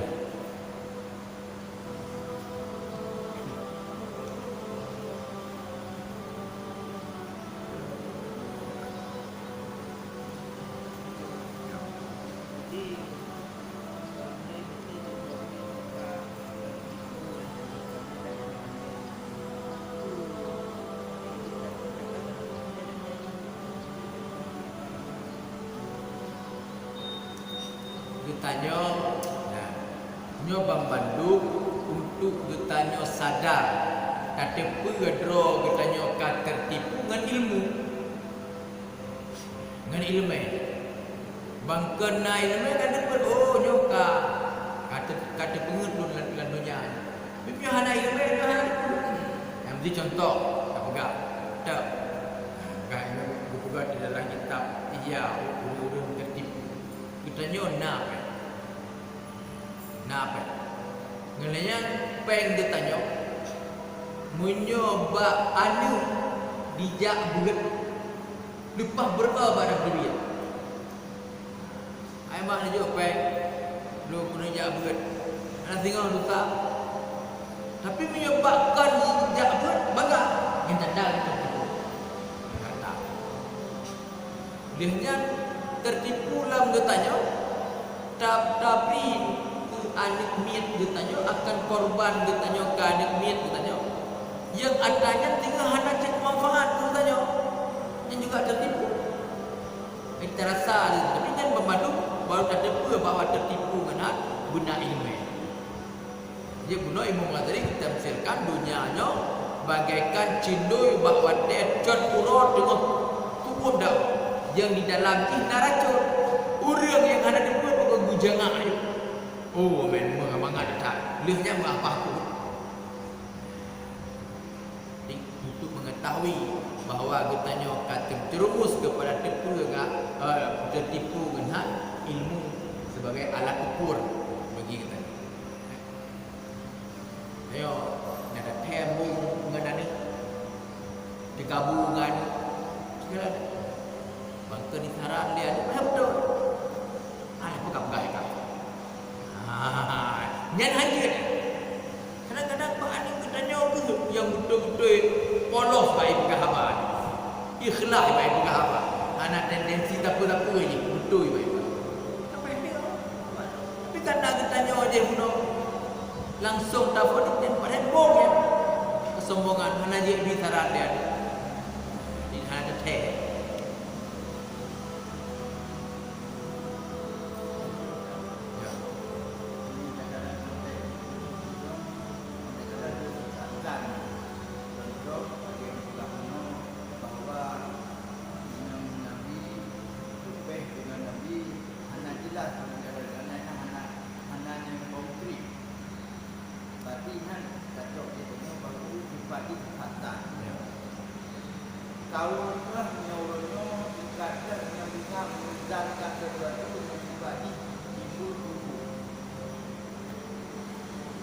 Tanya nyoba banduk untuk ditanya sadar kata pedro ditanya kat tertipu dengan ilmu bangkena ilmu kan dapat nyoka kata pengerti dalam dunia biar hana ilmu yang beri contoh tak pegang tak buku di dalam kitab urun tertipu kita nyoba apa? Ngelanya peng ditanya menyoba anu dijak bulat lepas berapa pada dunia. Ai mak dia peng lu kena jak bulat. Ana tengok duta. Tapi menyebabkan jak bulat bangga yang tanda itu. Kata. Dia tertipu lam ditanya tapi anak miat ditanya akan korban ditanya ke anak miat ditanya yang adanya tinggal hanya cek manfaat ditanya yang juga tertipu kita rasa tapi kan membantu baru tertipu bahawa tertipu dengan guna ilmu dia guna ilmu tadi kita misalkan dunianya bagaikan cindui bahawa dia cot urut dengan tubuh dah yang di dalam ini racun orang yang ada di bawah bukan bujangan oh men mengamangat tak lehnya apa aku untuk mengetahui bahawa katanya kata terjerumus kepada tertipu dengan ilmu sebagai alat ukur bagi kita. Ayo, ada tembung mengenai gabungan segala bangka ni saran dia betul. Pegang-pegang kan. Nyan hadir. Kadang-kadang Pak Ani bertanya ke yang betul-betul polos baik kehaban. Ikhlas baik kehaban. Anak tendensi tak apa je betul baik. Tapi kadang kita tanya aja guna langsung telefon dan pada bong ya. Kesombongan hanya je di saran dia. Di hanya teh.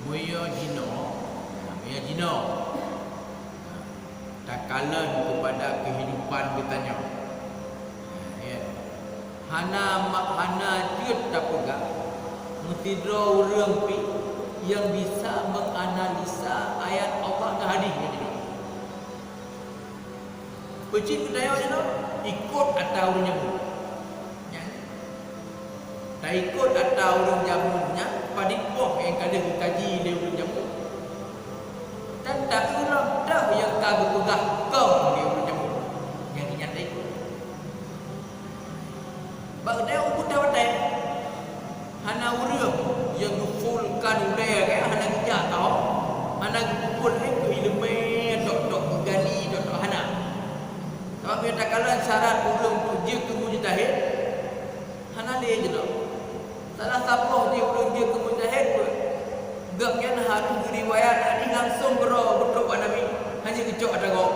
Muya jino takalan kepada kehidupan bertanya. Ya. Hana dia tak pegang mutidro urang pi yang bisa menganalisa ayat Allah dan hadis ni. Pecik budaya jino ikut atau nyebut. Tak ikut atau orang jamunya pada poh yang kada kaji dia orang jamu. Dan tak ulang dah yang kagak pegang kau dia orang jamu. Yang nyata ikut. Bak dia ukut dah hana urang yang fullkan udah ke hana kijak tau. Hana kumpul ke ilmu dok gali dok hana. Kalau kita kalah syarat urang tu je ke mujtahid. Hana dia je dah. Salah satu dia belum dia ke mujtahid pun. Gaknya harus riwayat hadis langsung betul pada Nabi. Hanya kecok ada kau.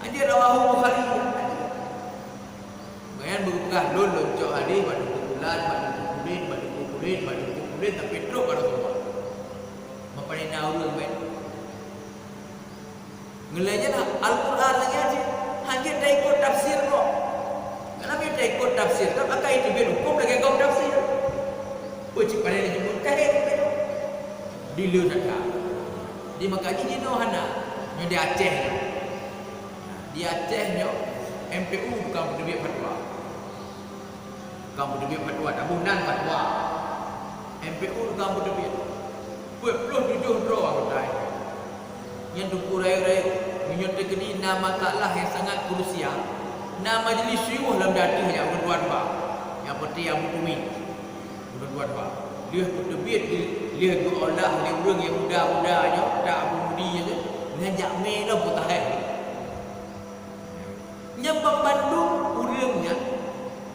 Hanya rawahu Bukhari. Bayan berubah lon cok hadis pada bulan, pada kulit tapi teruk pada semua. Mapani naurun ben. Ngelanya Al-Quran lagi aja. Hanya dah ikut tafsir kok. Kenapa dia ikut tafsir? Tak pakai itu biar hukum lagi kau tafsir. Pecik pada dia jemput kahit. Dila tak. Di makaji ni no hana. Yang di Aceh. Di Aceh ni MPU bukan penerbit fatwa. Bukan penerbit fatwa. Tabunan fatwa. MPU bukan penerbit. 27 draw anggota. Yang duku raya-raya menyertai kini nama masalah yang sangat krusial. Nama majlis syuruh dalam data yang berdua-dua. Yang penting yang berdua. Berdua-dua. Dia berdebit, dia berolah, dia orang yang muda-mudanya, tak mudi je. Ngajak merah pun tahan. Yang membandung orangnya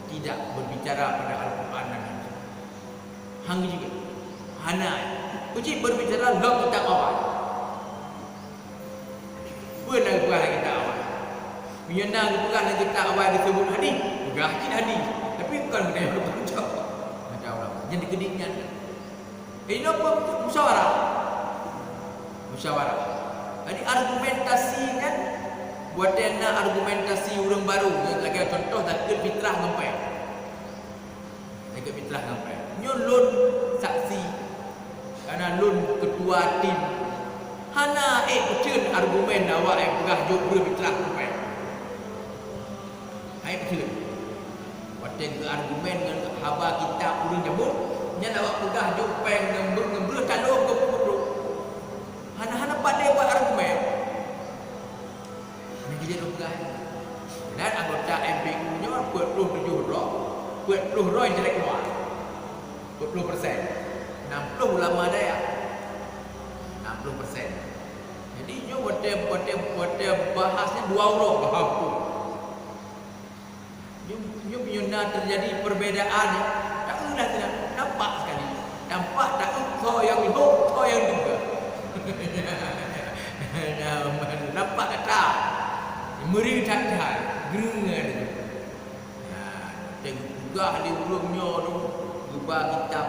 tidak berbicara pada Al-Quran dan Hadis. Hang juga. Hana. Kucing berbicara log kitab awal. Pernah bukan kitab awal. Menyana bukan lagi tak awal disebut hadis. Pegah hadis. Tapi bukan benda yang berbicara. Macam orang. Yang dikediknya. Ini apa? Musyawarah. Musyawarah. Jadi argumentasi kan. Buat dia nak argumentasi orang baru. Lagi contoh tak fitrah sampai. Lagi fitrah sampai. Nyolon saksi. Karena lun ketua tim. Hana kecil argumen awak yang pegah jok berfitrah sampai. Kecil. Buat dia ke argumen dengan haba kitab urang jambut. Nya awak pegah jok peng ngembel kalau ke puduk. Hana pandai buat argumen. Dia pegah. Dan anggota MPU nya 47 roh. 40 roh yang jelek keluar. 40%. 60 ulama daya. 60%. Jadi nya buat bahasnya 2 roh bahasa. Nya punya terjadi perbezaan. Tak tidak nampak sekali. Nampak tak kau yang itu, kau yang juga. Nampak tak? Meri tak dah, gerengan dia. Tengah di ulumnya tu, gubah kitab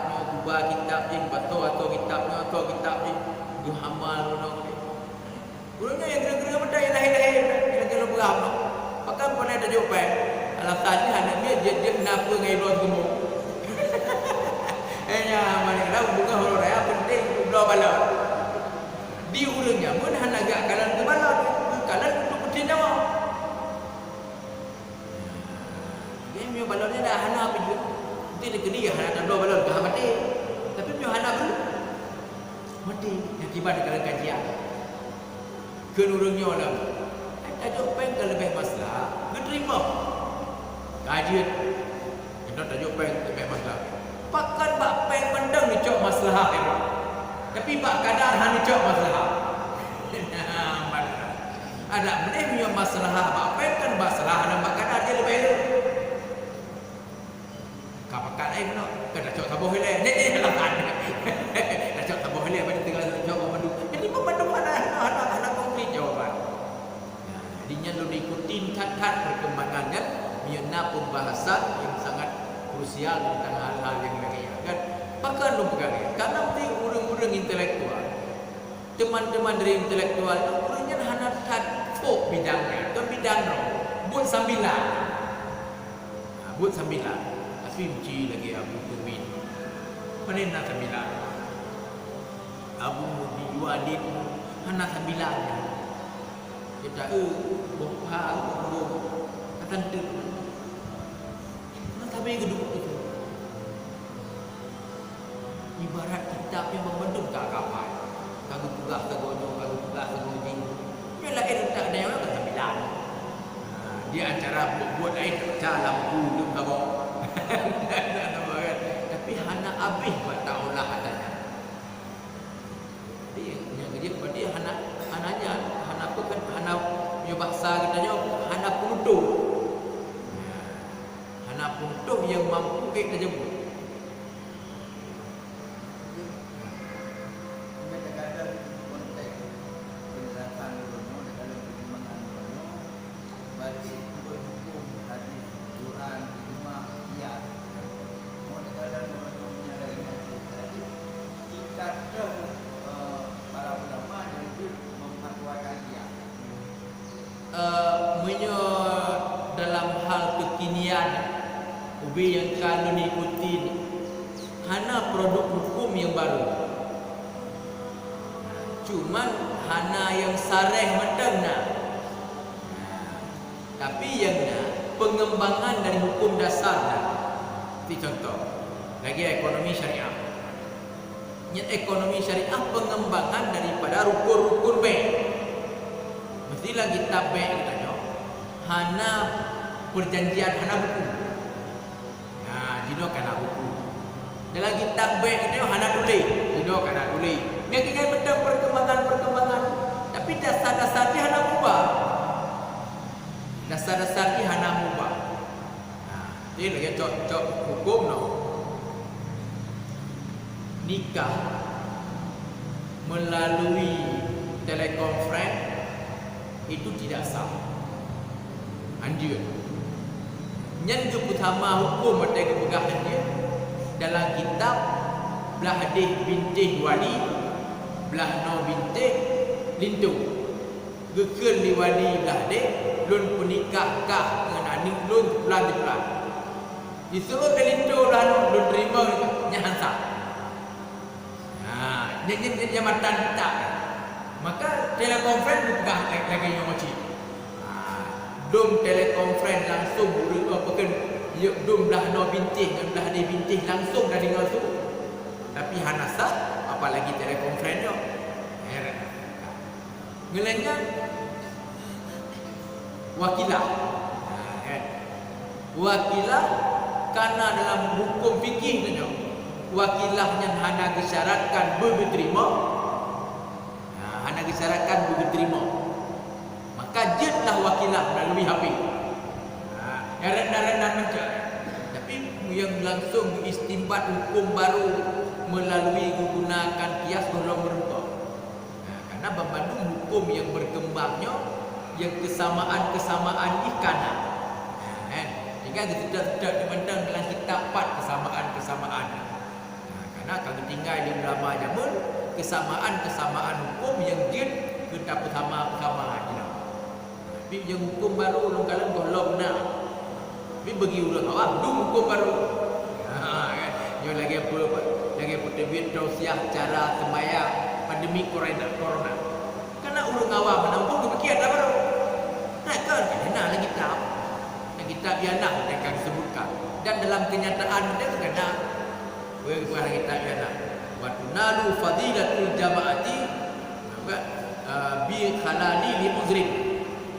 je, atau kitabnya, dia hamal orang. Urangnya yang kena-kena benda yang lahir-lahir yang kena berah no. Pakai pernah ada jawapan. Alasannya anaknya dia kenapa ngai luar gemuk. Nya mana dah bunga horo raya penting belah balon. Di urangnya mun han agak kalan ke balon, kalan untuk penting nyawa. Dia punya balonnya dah hana apa juga. Nanti dia kena hana tak dua balon ke mati. Tapi punya hana dulu. Mati akibat dalam kajian. Kenurungnya lah. Tajuk peng kalau lebih masalah, menerima. Kajian. Kita tajuk peng lebih masalah. Pakan bak peng mendang ni cok masalah itu. Tapi bak kadar han cok masalah. Ada benih punya masalah bak peng kan masalah dan bak kadar dia lebih elok. Kapakan air no, kena cok tabuh hele. Ni lah kan. Dah cok tabuh hele pada tinggal cok mandu. Jadi pemandu mana konkret jawapan. Jadinya lu ikutin kat-kat perkembangannya, miana pembahasan yang sangat krusial tentang hal-hal yang lainnya kan. Pakai lu pegang. Karena mesti orang-orang intelektual. Teman-teman dari intelektual itu orangnya hanya kat bidangnya, atau bidang no. Buat sambilan. Buat sambilan. Aswimci lagi Abu Tumin. Mana nak sambilan? Abu Mudi Wadid hanya sambilannya. Kita bongha bong katan tu. Nak sampai gedung itu. Ibarat kitab yang membentuk tak kapal. Kagu tugas kagono, kagu tugas kagoji. Yalah tak ada yang nak sambilan. Dia acara buat air pecah lampu duk kabau. Tapi hana habis buat taulah katanya. Dia kerja pada dia hananya hana apa kan hana punya bahasa katanya hana puntuh. Hana puntuh yang mampu kita jemput. Dalam hal kekinian ubi yang kalau diikuti hana produk hukum yang baru, cuman hana yang sareh medang nak. Tapi yang nak pengembangan dari hukum dasar nak. Seperti contoh lagi ekonomi syariah. Nyat ekonomi syariah pengembangan daripada rukun-rukun bank. Mesti lagi kitab bank kita hana perjanjian hana buku. Nah, jino kana buku. Dalam kitab bank itu hana tulis, jino kana tulis. Yang kita betul perkembangan. Tapi dasar-dasar dia hana ubah. Dasar-dasar dia hana ubah. Nah, ini lagi cocok hukum no. Nikah melalui telekonferensi itu tidak sah. Anjur. Yang pertama hukum ada kepegahan dia dalam kitab belah hadis bintih wali, belah no bintih lintu. Gekal li wali belah hadis lun penikah kah dengan anik lun bulan. Disuruh ke lintu belah lun terima nyahan sah. Nah, ini jabatan kitab. Maka telekonferensi pegang lagi yang macam dom telekonferensi langsung bukan dom belah no bintih dan belah di bintih langsung dari langsung. Tapi hanasah apalagi telekonferensi yo. Ngelengnya wakilah. Wakilah karena dalam hukum fikih tu wakilahnya hanya disyaratkan berterima. Hanya disyaratkan berterima. Maka jetlah wakilah melalui HP. Rendah-rendah macam. Tapi yang langsung istimbat hukum baru melalui menggunakan kias golong berubah. Karena membanding hukum yang berkembangnya yang kesamaan ikan. Jika tidak dimandang dalam kitab 4 kesamaan. Karena kalau tinggal di ulama zaman kesamaan hukum yang jet kita bersama kita. Tapi yang hukum baru orang kalian golong nak. Tapi bagi orang awam tu hukum baru. Kan? Yang lagi apa? Lagi terbit tausiah cara sembahyang pandemi corona. Karena orang awam menampung demikian dah baru. Nah kan kena lagi kitab. Yang kitab yang nak mereka sebutkan. Dan dalam kenyataan dia kena. Bukan kitab yang nak. Wa tunalu fadilatul jamaati bi khalali li uzrin.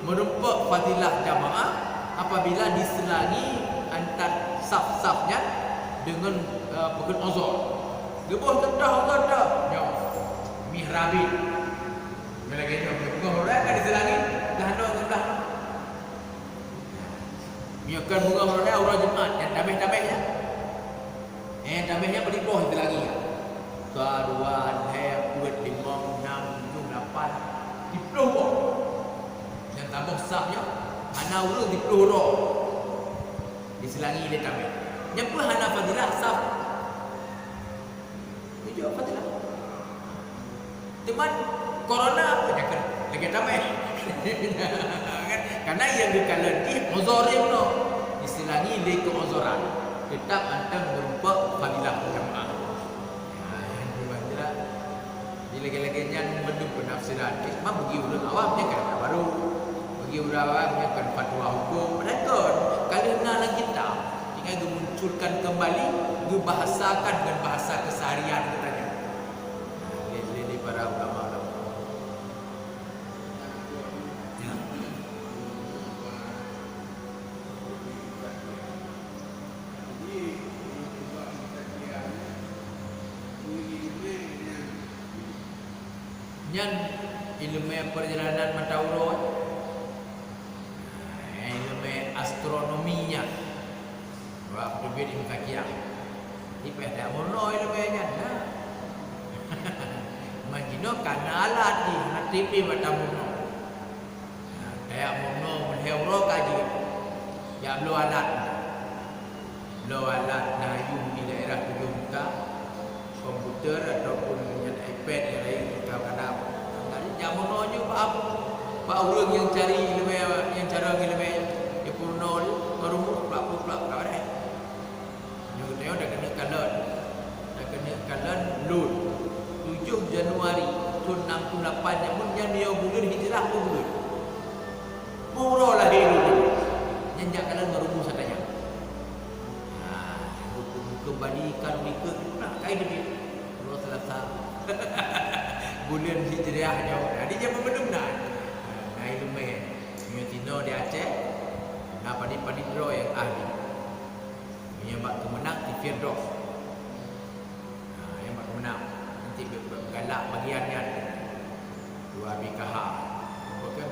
Merupakan fadilah jamaah apabila diselangi antar saf-safnya dengan bukan uzur. Gebuh kedah. Ya. Mihrabi. Melagenya bukan orang kan diselangi dah. Miakan bunga orang orang Jumaat yang tameh-tamehnya. Tamehnya beribuh diselangi. Kaduan, buat 5, 6, 7, 8 dipuluh. Yang tambah sahnya hana ulun dipuluh diselangi dia tameh. Yang pun hana fadilah sah. Itu fadilah. Teman corona apa jangan lagi tameh. Karena yang dikalanti uzurim no diselangi le ke uzuran. Tetap antang berupa fadilah jamaah. Lagi-lagi yang mendung penafsiran memang bagi orang awamnya kan baru bagi orang awamnya kan fatwa hukum mereka kalau nak lagi kitab tinggal dimunculkan kembali dibahasakan dengan bahasa keseharian katanya ini para ulama yang ilmu perjalanan matauro, ilmu astronominya, waktu beri fakiah, ini pada mono ilmunya, Majino karena alat di TV pada mono, kayak mono menheuro kaji, ya belum alat nayu di daerah Jogja, komputer ataupun dengan iPad yang lain kita kadang yang mononya pak orang yang cari ilmu yang cara ilmu yang purno baru pelak ada yang kita dah kena kalan lun 7 Januari tahun 68 yang pun yang dia bulan hijrah pun bulan pura lah dia yang kalan baru satanya kembalikan mereka nak kain demi Allah selasa bulan hijriahnya jadi dia benar nah ilmu Tino di Aceh nah padi draw yang ahli yang bak kemenang di Firdaus yang bak kemenang nanti galak bagiannya 2 BKH bukan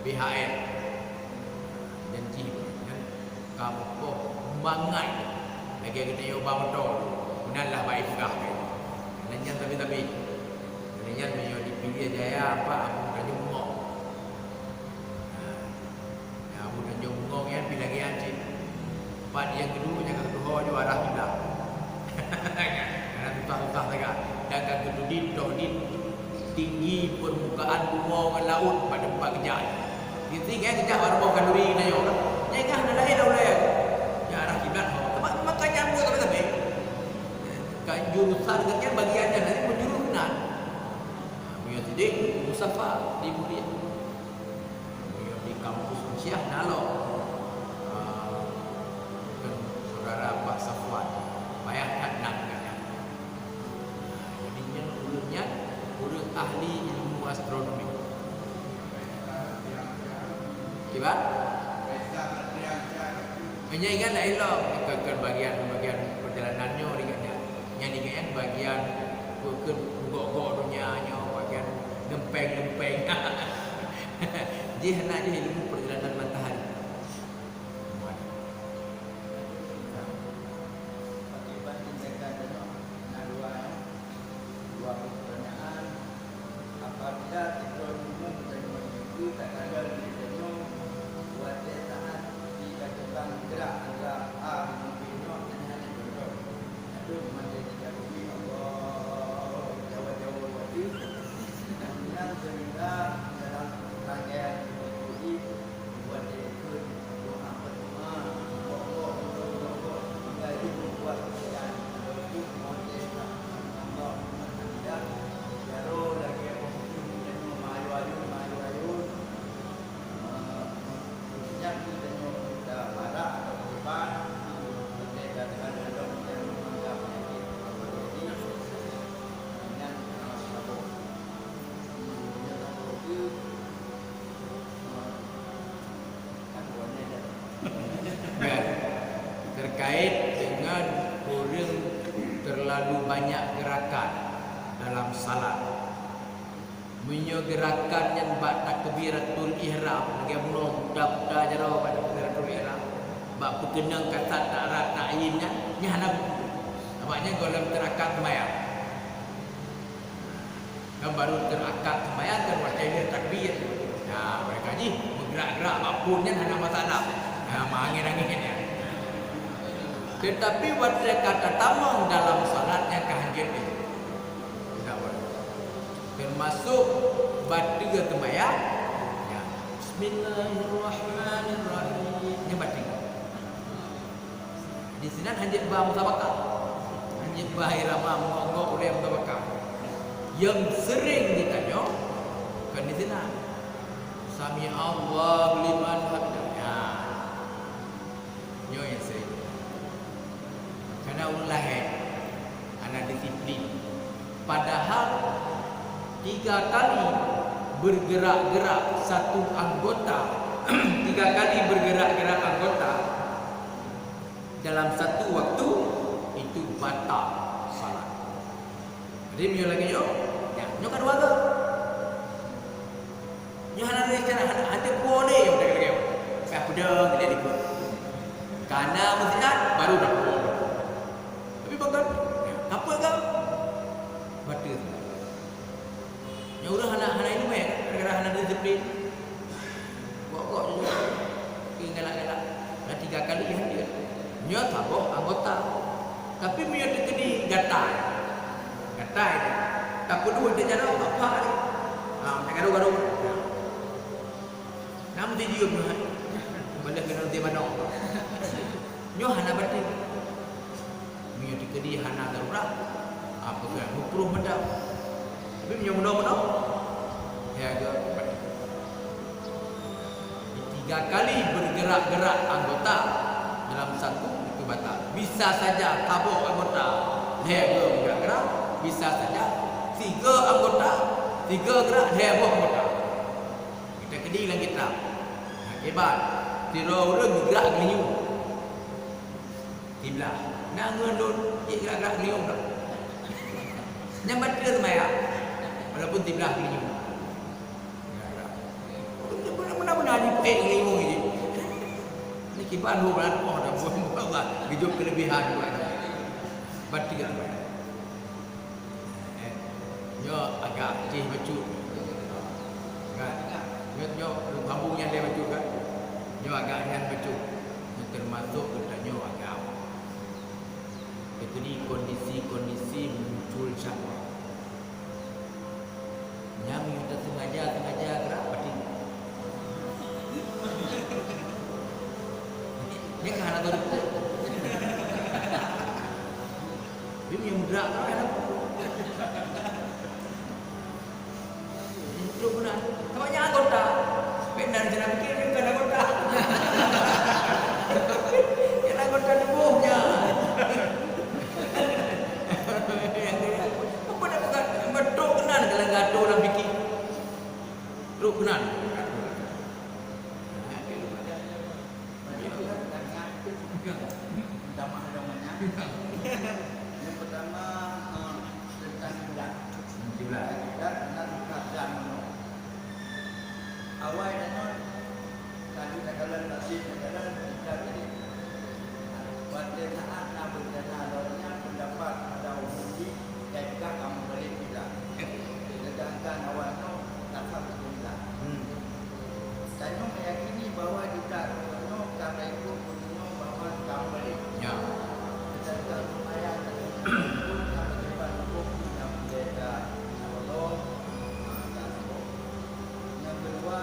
BHN janji dan kamu kok mangai lagi kita ubah motor munallah baik kah nanyan tapi nanyan menyo dipilih jaya apa aku dah jumong aku dah jumong yang pilih lagi anjing part yang kedua yang kedua je arah kiblat karena tutah tegak dan kan kedua di tinggi permukaan bumi dengan laut pada tempat kejap tinggi kejap baru mau kalori na yo jangan ada lain oleh ya arah kiblat makanya buat tapi kan jurusan kan bagiannya nanti penjurusan punya tidik musafa di mulia punya di kampus Syekh Nalo kan saudara Pak Safwan payah nak jadinya ulunnya ulun ahli ilmu astronomi kibar menyaingan dah elok ke bagian perjalanannya dikatnya yang dikatnya bagian ke gok-gok dunianya bagian gempeng dia nak dia ilmu perjalanan matahari dua pertanyaan apabila teknologi itu tak ada di dalam buat dia tahan dikatakan gerak antara A dengan B dan hanya berdoa itu macam tidak Allah jawab-jawab waktu dan sehingga terlalu banyak gerakan dalam salat. Munyo gerakan yang bak takbiratul ihram, lagi menong budak-budak jaro pada takbiratul ihram. Bak berkenang kata tarat ta'yinnya, nya hana namanya dalam terakat sembahyang. Kan baru terakat sembahyang kan wajib takbir. Nah, mereka ni bergerak-gerak apapun kan hana masalah. Nah, angin-angin ya. Tetapi waktu kata tamang dalam salatnya kahajat itu tidak boleh. Termasuk baca sembahyang. Ya. Bismillahirrahmanirrahim. Ini baca. Di sini hajat bah musabaqah. Hajat bah irama mengonggok oleh musabaqah. Yang sering ditanya kan di sini. Sami Allah liman hamidah. Yo yang sering. Karena ulah anak disiplin. Padahal 3 kali bergerak-gerak satu anggota 3 kali bergerak-gerak anggota dalam satu waktu itu batal salat. Jadi mio lagi yo, ya, nyo kan waga. Nyo hana ni cara hati boleh yang dah lagi. Saya pedang tidak ikut. Karena mestinya baru dah boleh. Tapi bukan apa kan? Batal. Ya udah hana ini meh, gara-gara hana disiplin. Kok juga galak-galak. Dah 3 kali hadir. Nyo taboh anggota. Tapi mio dikedi gatai. Gatai. Tak perlu dia jalan apa ni. Tak gaduh-gaduh. Nam dia juga mah. Balik ke nanti mana. Nyo hana batin. Mio dikedi hana darurat. Apa ke 20 menit. Tapi mio mudah-mudah. Ya ke 3 kali bergerak-gerak anggota dalam satu itu batal. Bisa saja tabuk anggota heboh bergerak, bisa saja 3 anggota 3 gerak heboh anggota. Kita kedi lang kita. Hebat. Tiro orang gerak geliu. Tiblah. Nak ngendun gerak-gerak geliu dah. Yang baca semaya. Walaupun tiblah geliu. Benar-benar di pek geliu ni. Ni kiban lu berat oh dah buat Allah hidup kelebihan buat. Baca apa? Yo agak cih bacu. Kan? Yo kampungnya dia bacu kan? Yo agak yang bacu. Termasuk katanya agak. Itu di kondisi muncul syahwat. Yang kita sengaja gerak pasti. Ini kan ada tu. Ini yang gerak kan? Itu benar. Namanya anggota. Benar jangan fikir ini bukan anggota. Ini anggota tubuhnya. Apa nak bukan? Betul benar kalau gaduh orang fikir. Betul benar. Yang pertama tentang bulan. Dan awal dan tadi katakan nasib katakan kita jadi pada saat nak berjana lawannya pendapat ada umumnya jika kamu balik kita sedangkan awal tu tak satu kita. Saya meyakini bahawa juga no karena itu punya bahawa kamu balik. Ya. Kita supaya pun kami dapat hukum yang berbeza. Allah. Yang kedua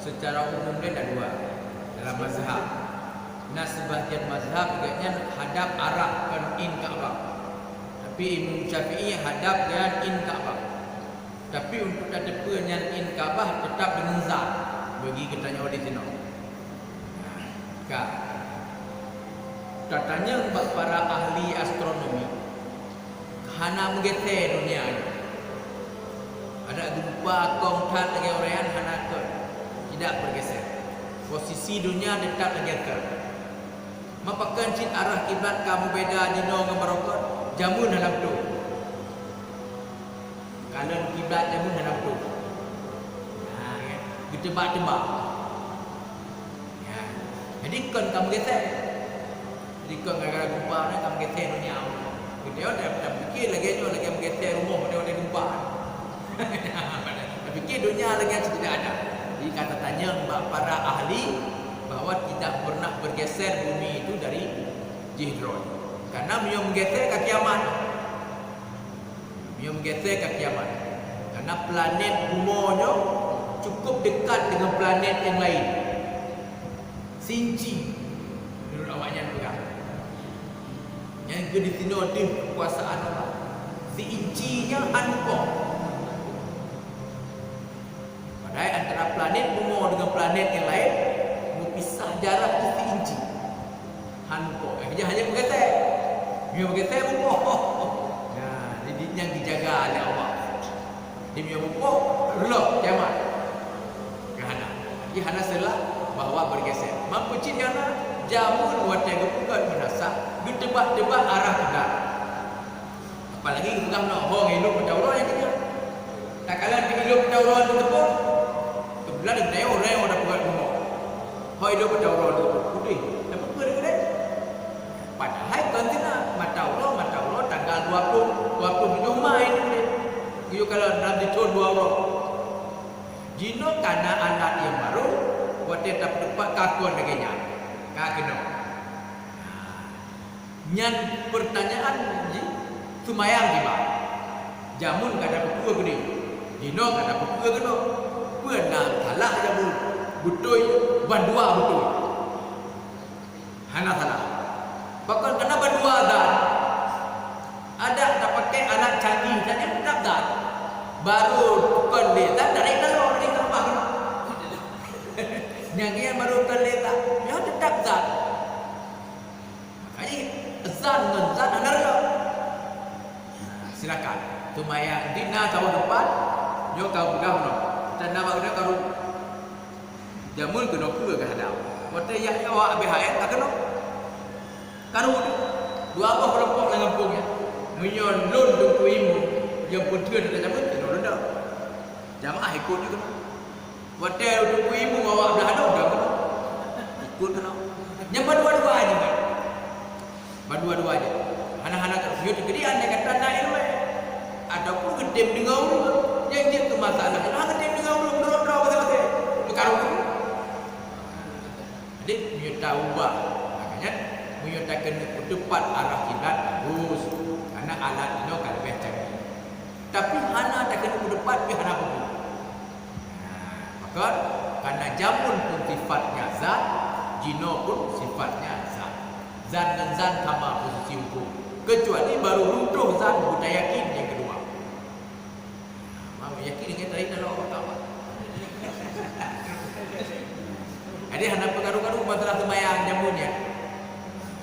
secara umum dia ada dua dalam mazhab. Nah sebahagian mazhab agaknya hadap arah ke in Ka'bah. Tapi Imam Syafi'i hadap dengan in Ka'bah. Tapi untuk tadapan in Ka'bah tetap dengan zat. Bagi kita nyawa di sini. Kak. Katanya para ahli astronomi hana menggeser dunia ini. Ada gempa kongtan lagi orang hana ke tidak bergeser. Posisi dunia tetap tergeser. Mapakan cint arah kiblat kamu beda dino dengan barokot jamun dalam tu. Kalau kiblat jamun dalam tu. Nah, ya. Ditebak-tebak. Ya. Jadi kon kamu geser. Jadi kon gara-gara gempa ni kamu geser dunia. Dia dah fikir lagi menggeser rumah dia ada gempa. Fikir dunia lagi tidak ada. Jadi kata tanya para ahli bahawa tidak pernah bergeser bumi itu dari Jihdron. Karena beliau menggeser ke kiamat. Beliau menggeser ke kiamat. Karena planet Bumi cukup dekat dengan planet yang lain. Sinci menurut awaknya pegang. Yang di sini ada kekuasaan Allah. Si incinya anpo. Padahal antara planet Bumi dengan planet yang lain berpisah jarak tu si inci. Anpo. Dia hanya bergeser. Dia bergeser Bumi. Nah, jadi yang dijaga oleh Allah. Dia punya Bumi relok kiamat. Kerana dia hanya selah bahawa bergeser. Mampu cina jamun watai gepukan menasa ditebak-tebak arah kiblat. Apalagi bukan nak orang hidup berdaurah yang kena. Tak kalah hidup berdaurah itu tepuk. Kiblat dia orang yang dah buat rumah. Orang hidup berdaurah itu tepuk. Putih. Apa apa dia? Padahal kontina mata Allah tanggal 27 Mai ni. Dia kalau dalam tahun 2 Jino karena anak yang baru watai tak dapat kakon lagi nya. Kena. Nyan pertanyaan sumayang tiba. Jamun kada pukul gede. Dino kada pukul gede. Pernah salah jamun. Betul bandua betul. Hana salah. Bahkan kena bandua dan ada tak pakai alat canggih saja tak dah. Baru kon dia dari kalau dari tempat. Yang baru kon dia ya tetap zat. Makanya zat dengan zat ada tak? Silakan. Tumaya dina tahun depan yo kau bukan no. Dan nama udah kau jamun kena ke hadap. Waktu yang awak BHS tak kena. Karu dua apa kelompok dengan kampungnya. Menyon lon tu imu yang pun dia ada jamun kena rendah. Jamaah ikut juga. Waktu tu imu awak belah ada dah kena. Ikut kena. Yang berdua-dua aja kan. Berdua-dua aja. Anak-anak dia gede anda kata naik lu. Ataupun gedem dengan orang yang dia tu masalah. Nah gedem dengan orang dorong betul-betul. Berkarung. Jadi dia tahu bah. Makanya dia tak kena tepat arah kiblat bagus. Karena alat ini kan lebih canggih. Tapi hana tak kena depan dia hana apa. Maka karena jamun pun sifatnya zat, jino pun sifatnya zat. Zat dan zat sama posisi hukum. Kecuali baru runtuh zat kita yakin yang kedua. Mau yakin dengan tadi dalam orang kawan. Jadi hana pengaruh-pengaruh masalah semayang jamunnya.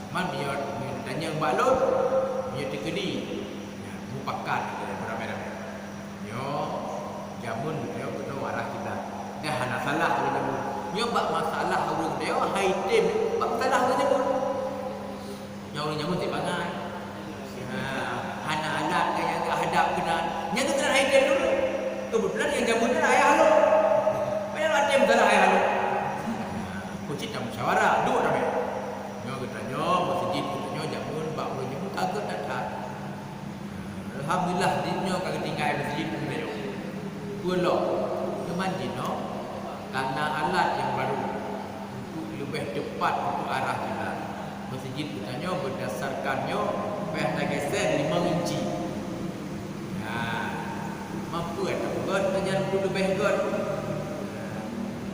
Man biar tanya balon, biar terkedi. Mupakat ramai-ramai. Yo jamun dia kena arah kita. Dah hana salah kalau jamun. Yo bab masalah orang dia hai tim, bab salah orang jamun. Yang orang jamun ti bangai. Hana alat yang hadap kena. Yang tu kena hai tim dulu. Kebetulan yang jamunnya ayah lo. Banyak tim salah ayah lo. Kucing dah musyawarah, duk ramai. Yo katanya masjid katanya jamun bab orang jamun takut datang. Alhamdulillah dinyo kagak tinggal masjid dia. Pulak teman dino karena alat yang baru untuk lebih cepat untuk arah kiblat. Masjid katanya berdasarkannya pernah geser 5 inci. Nah, mampu tak buat dengan lebih god.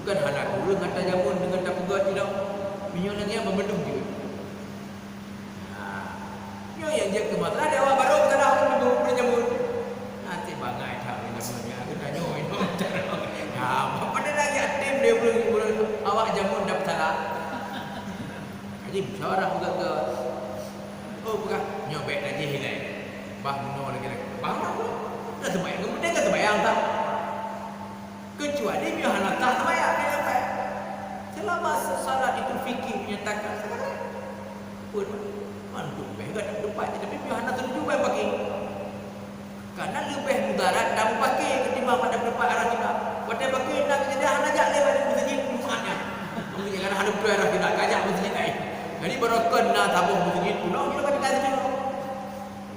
bukan hanya guru ngata jamun dengan tak pegat tidak. Minyak lagi yang membendung juga. Minyak yang dia kemas. Ada awak baru tanah menunggu berjamun. Nanti bangai tak berjamunnya. Aku tanya itu. Apa dah lagi tim dia belum awak jamun dapat salah. Jadi musyawarah juga ke. Oh bukan nyobek aja hilang. Bah menol lagi. Bah apa? Dah terbayang. Kemudian tak terbayang tak. Kecuali dia hendak tak terbayang dia dapat. Selama salat itu fikih menyatakan sekarang. Pun mandu behgat depan tapi dia hendak terjumpa bagi. Karena lebih mudarat dan pakai ketimbang pada depan arah kita. Pada pakai nak jadi hendak jak lewat masjid rumahnya. Mungkin karena ada dua arah kita kajak masjid lain. Jadi baru kena tabung masjid pun kita kata kata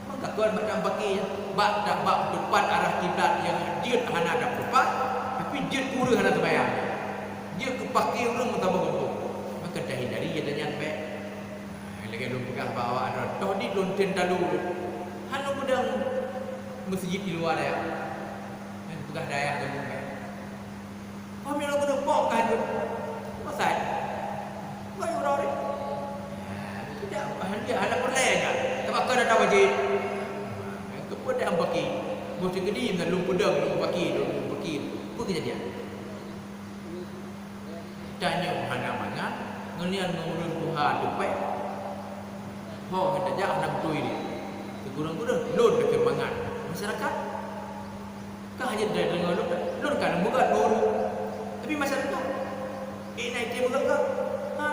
maka kau macam pakai bak tak bak depan arah kiblat yang dia hendak ada depan tapi dia kurang hendak terbayang. Dia kepakai orang tabung itu. Maka dah hindari dia dah nyampe. Lagi belum pegang bawa ada toh di lonten dalu. Hanu pedang masjid di luar ya. Yang pegang daya tu bukan. Kau mula kena pok kan tu. Masai. Kau yang orang ni. Tidak, dia ada perlahan kan. Sebab kau dah tahu wajib. Kau pun dah baki. Mesti gede dengan lu pedang lu baki. Apa kejadian? Tanya mana-mana ngelian ngurun Tuhan depan. Ho hendak jak nak betul ini. Kurang-kurang lon perkembangan masyarakat. Kah hanya dari dengar lon kan bukan lon. Tapi masyarakat naik dia bukan ke? Ha,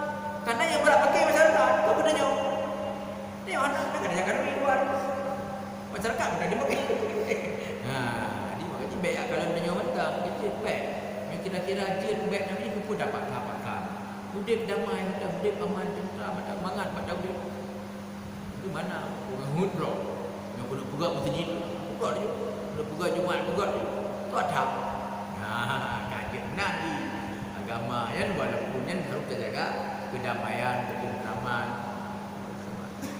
karena yang berat pakai masyarakat. Kau pun tanya. Tengok anak nak ada jaga duit luar. Masyarakat pun dia pakai. Ha, dia makanya baik kalau tanya mereka kita baik. Yang kira-kira dia baik namanya pun dapat dapatkan. Udip damai, udip aman, tentram, ada mangat pada udip. Itu mana? Orang hudro. Yang kena pegang masjid. Pegang dia. Kena pegang Jumaat, pegang dia. Itu ada. Nah, kajian nanti. Agama yang walaupun yang harus terjaga kedamaian, ketentraman.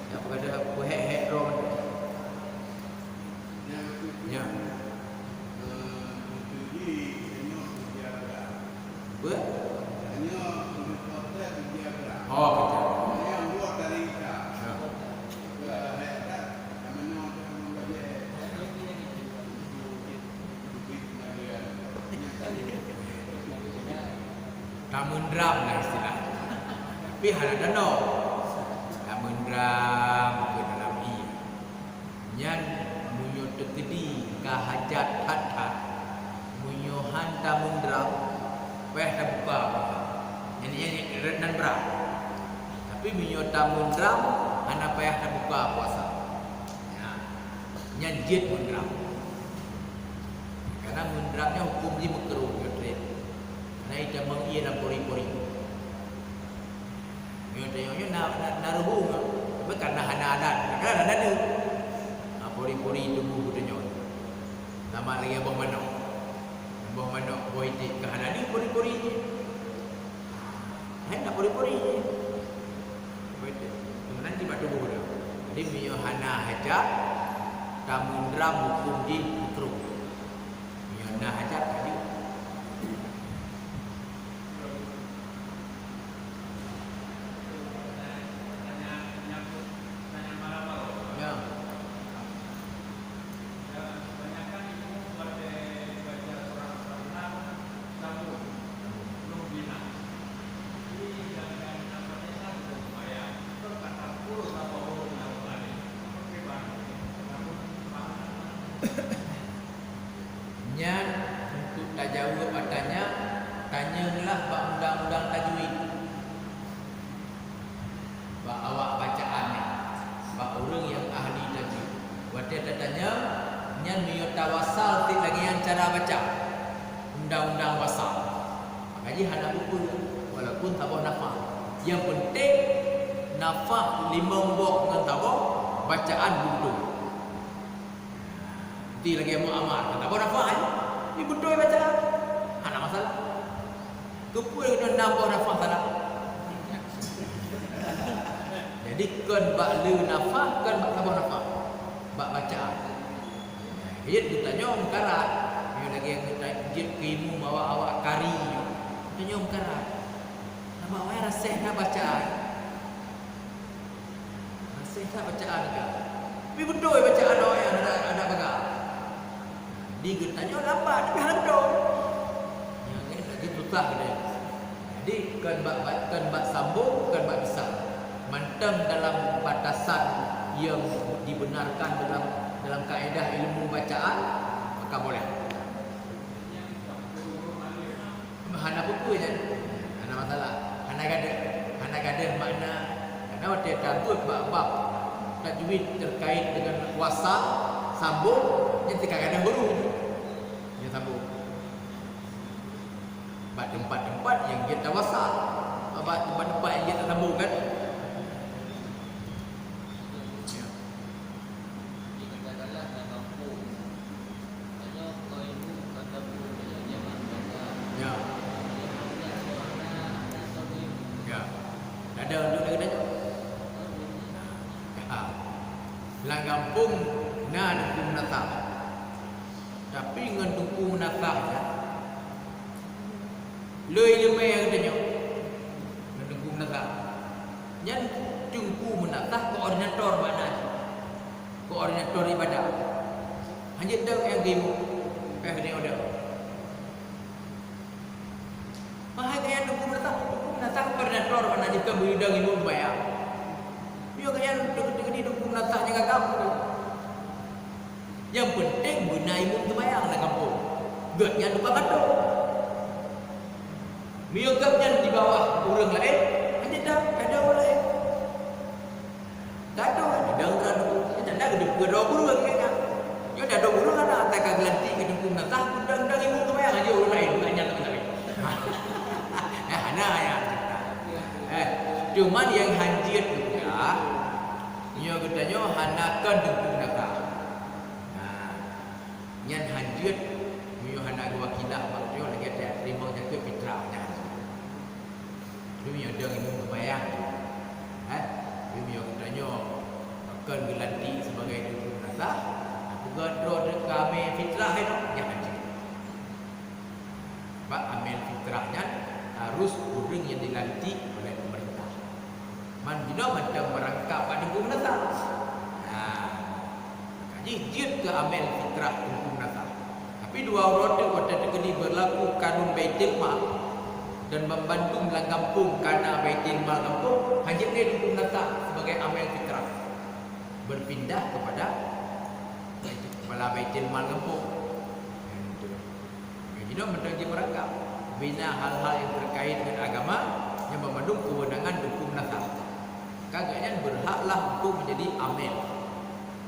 Yang pada hek-hek rom. Ya. Apa? Oh, kita. Tamun dram lah istilah. Tapi ada danau. Tamun dram ke dalam i. Nyan munyo tekedi kahajat hat-hat. Munyohan tamun dram. Weh dah buka. Ini renan berat. Tapi munyo tamun dram ana payah dah buka puasa. Ya. Nyan jid mun dram. Karena mun dramnya hukum dia makruh. Nah itu mengiya dan pori-pori. Nyonya naruhu, tapi karena hana adat, karena ada tu. Pori-pori tubuh kita nyonya. Nama lagi abang manok, boy ti. Karena ni pori-pori je. Hendak pori-pori je. Betul. Nanti batu tubuh dia. Jadi mio hana hajat, tamun dram hukum di makruh. Mio hana hajat tadi. Nyan untuk tajawud katanya tanyalah bab undang-undang tajwid. Bab awak bacaan ni. Bab orang yang ahli tajwid. Waktu dia tanya nyan mio tawasal ti lagi yang cara baca. Undang-undang wasal. Makanya hana buku walaupun tabah nafah. Yang penting nafah 5 mbok dengan tabah bacaan buntu. Nanti lagi yang mu'amar. Tak apa nafah ni. Ni betul baca. Tak ada masalah. Kepul kena nambah nafah salah. Jadi kan bak le nafah, kan bak tambah nafah. Bak bacaan. Dia tanya orang karat. Dia lagi yang kita jid kimu bawa awak kari. Senyum karat. Nama orang rasih nak bacaan. Rasih tak bacaan ke? Tapi betul bacaan orang yang ada baga. Dia tanya lambat tapi hal betul. Yang ini lagi susah dia. Jadi kan bak sambung, kan bak bisa. Mantang dalam batasan yang dibenarkan dalam kaedah ilmu bacaan, maka boleh. Hana buku je, hana masalah. Hana gada makna. Karena waktu takut bab tajwid terkait dengan wasal sambung, yang kadang-kadang huruf yang sambung. Bab tempat-tempat yang kita wasal, bab tempat-tempat yang kita sambung kan. Lang kampung na dukung natah. Tapi ngan dukung natah ya. Loi lemai yang katanya. Ngan dukung natah. Nyan jungku menatah koordinator mana? Koordinator ibadah. Hanya dah yang game dia ada. Mahal kaya dukung natah koordinator mana jika beridang ibu bayar. Dia kaya dukung natah jangan kamu. Yang penting guna ilmu terbayang dalam kampung. Gatnya tukang kata. Miogapnya di bawah orang lain, hanya dah ada orang lain. Kata ada orang kita dah kedua guru lagi kan. Dia dah dua guru kan tak gelanti ke dukung natah undang ilmu terbayang aja orang lain banyak lagi. Hana ya. Cuman yang hanjir juga dia katanya hanakan dukung natah. Yang hanjir dia hana dua kilah maksudnya lagi ada terima jaga fitrahnya. Dia ada ilmu bayang. Dia katanya akan gelanti sebagai dukung natah. Bukan kami fitrah itu yang hanjir. Pak amil fitrahnya harus orang yang dilantik oleh pemerintah. Man bila macam merangkap pada dukung natah. Jadi dia ke amil fitrah dukung natah. Tapi dua orang itu pada negeri berlaku kanun Baitul Mal dan membantu dalam kampung karena Baitul Mal kampung, hanya dia dukung natah sebagai amil fitrah. Berpindah kepada kepala Baitul Mal kampung. Jadi dia merangkap bina hal-hal yang terkait dengan agama yang memandung kewenangan dukung natah. Kagaknya berhaklah untuk menjadi amil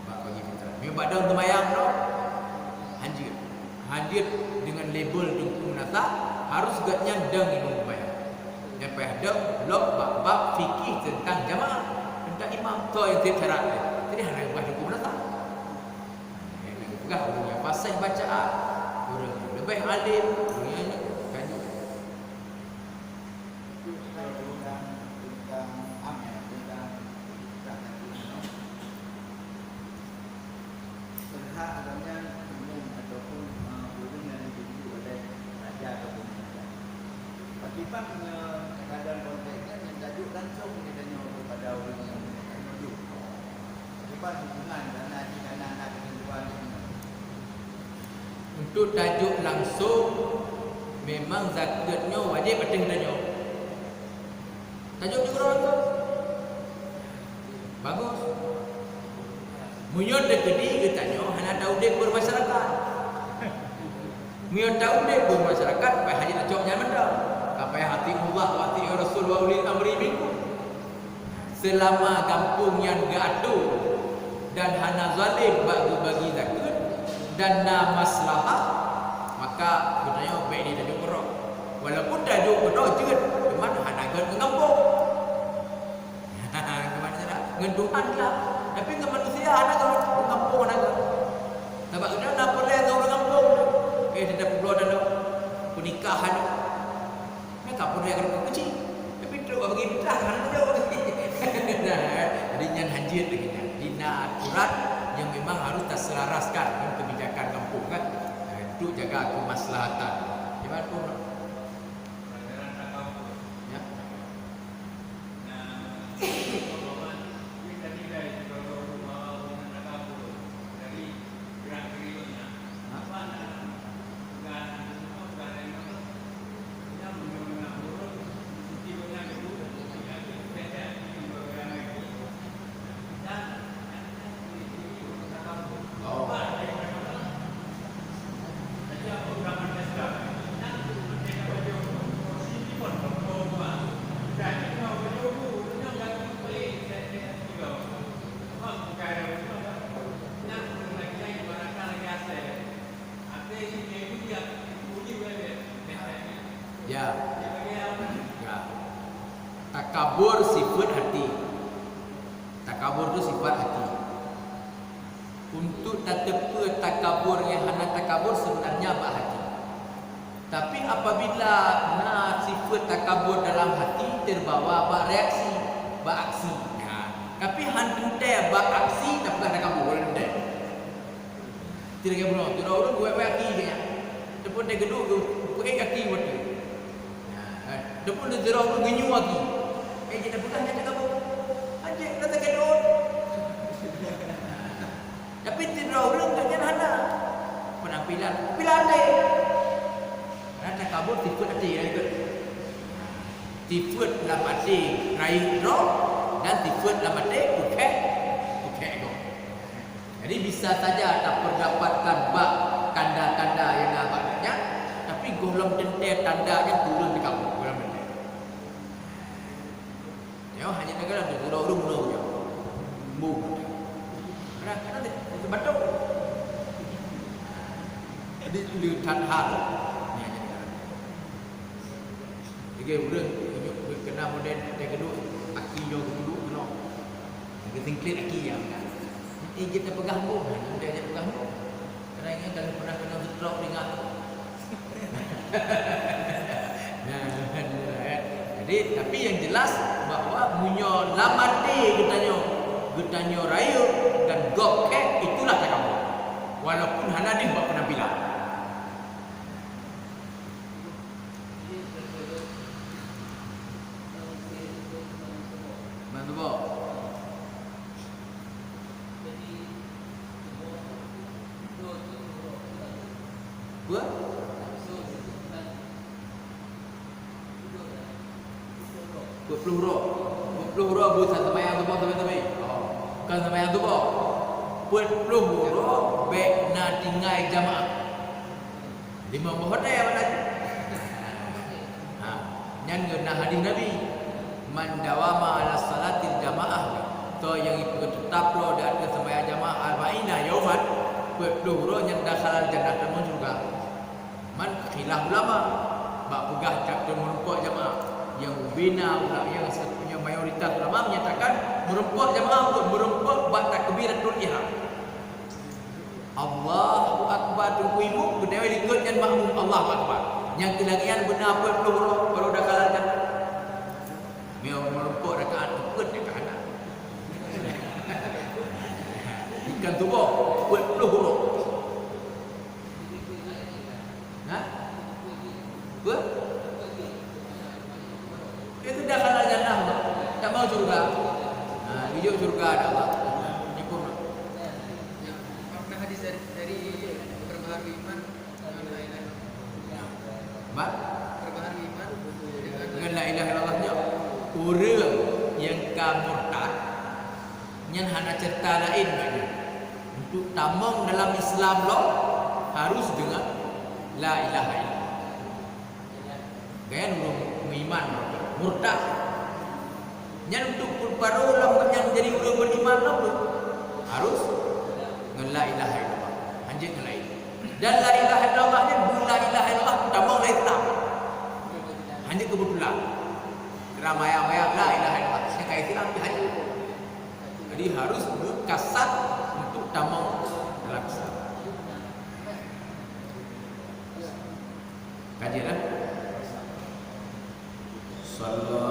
bagi fitrah. Memang pada untuk mayang no, hadir dengan label dukung natah harus gaknya dang ilmu mayang. Yang pada blok bab fikih tentang jamaah tentang imam tu yang syarat. Jadi hanya buat dukung natah. Yang enggak punya fasih bacaan, orang lebih alim, adanya umum ataupun guru yang dituju oleh raja ataupun raja. Bagaimana punya keadaan konteksnya yang tajuk langsung ditanya kepada orang yang menuju. Bagaimana hubungan dan anak dengan tuan ini? Untuk tajuk langsung memang zakatnya wajib pada ditanya. Tajuk juga orang bagus. Munyon dekedi katanya hana tahu dek bermasyarakat. Munyon tahu dek bermasyarakat pai haji nak cok nyaman dah. Kapai hati Allah wa hati Rasul wa ulil amri minkum. Selama kampung yang gaduh dan hana zalim bagi zakat dan na maslahah, maka katanya baik dia tajuk berok. Walaupun tajuk berok jeut, cuman hana gan kampung. Kemana sana? Ngan Tuhan lah. Tapi ke manusia anak orang kampung anak. Nampak kena nak pergi ke orang kampung. Dia pulau dan pernikahan. Mereka pergi ke orang kecil. Tapi terus bagi fitrah anak dia orang kecil. Jadi yang hanjir begini. Dina aturan yang memang harus terselaraskan dengan kebijakan kampung kan. Itu jaga kemaslahatan. Gimana pun. Ya. Ya. Takabur sifat hati. Takabur itu sifat hati. Untuk tatapu takabur yang hana takabur sebenarnya bak hati. Tapi apabila sifat takabur dalam hati terbawa bak reaksi, bak aksi. Tapi hantu teh bak aksi tak pernah takabur orang teh. Tidak kaya benar. Tidak orang buat kaki dia. Depan dia geduk tu, pakai kaki buat tu. Depan dia terang tu genyu lagi. Kita pegang dia takabur. Aje kata geduk. Tapi tidak orang tu jangan hana penampilan dia. Karena takabur sifat hati yang itu. Sifat dalam hati raih roh dan sifat dalam hati bukan ego. Jadi bisa saja tak mendapatkan bak tanda-tanda yang nampaknya, tapi golong dendam tandanya turun di kamu. Golong dendam. Ya hanya negara tu urung je. Mu. Karena itu betul. Jadi itu tanhal. Ni hanya negara. Jadi urang kena model dia geduk aki yo geduk kena. Kita tingklit aki yang kan. Kita pegang pun, dia aja pegang pun. Karena ini kalau pernah kena drop ringan. Jadi tapi yang jelas bahawa munyo lamate getanyo rayu dan gokek itulah takabur. Walaupun hana dia buat penampilan. Bantu bawa. Buat? Buat peluru buat semayang tu bawa teman-teman. Bukan semayang tu bawa. Buat peluru baik nak tinggal jamaah. 5 hotel yang mana? Nyan guna hadis Nabi. Man dawama ala salatil jamaah. To yang ikut tetap lo dan semayang jamaah arba'ina yauman. Buat peluru yang dakhalal jannah dalam surga. Man khilaf ulama bak pegah cakap merempok jamaah yang bina ulama yang satunya mayoritas ulama menyatakan merempok jamaah untuk merempok bak takbiratul ihram. Allahu akbar tungguimu bedewe ikut dan makmum Allahu akbar. Yang kelagian benar buat peluru baru dah kalah jannah. Meu merempok rakaat tekut dekat anak. Ikan tubuh buat peluru. Buat? Itu dah kalah jannah. Tak mau surga. Hijau surga ada Allah. Nyukur. Apakah hadis dari berbaharu iman dengan la ilaha illallah? Mat? Berbaharu iman Dengan la ilaha illallahnya. Orang yang murtad yang hana cerita lain banyak. Untuk tamang dalam Islam lo harus dengan la ilaha illallah. Kan orang beriman murtad. Yang untuk para ulama yang jadi orang beriman lo harus dengan la ilaha illallah. Anjing lain. Dan la ilaha illallah ni la ilaha illallah tambah lain tak. Hanya kebetulan. Ramai-ramai la ilaha illallah. Saya kait Islam hanya. Jadi harus berkasat untuk tambah dalam Islam. Kajian. Sallallahu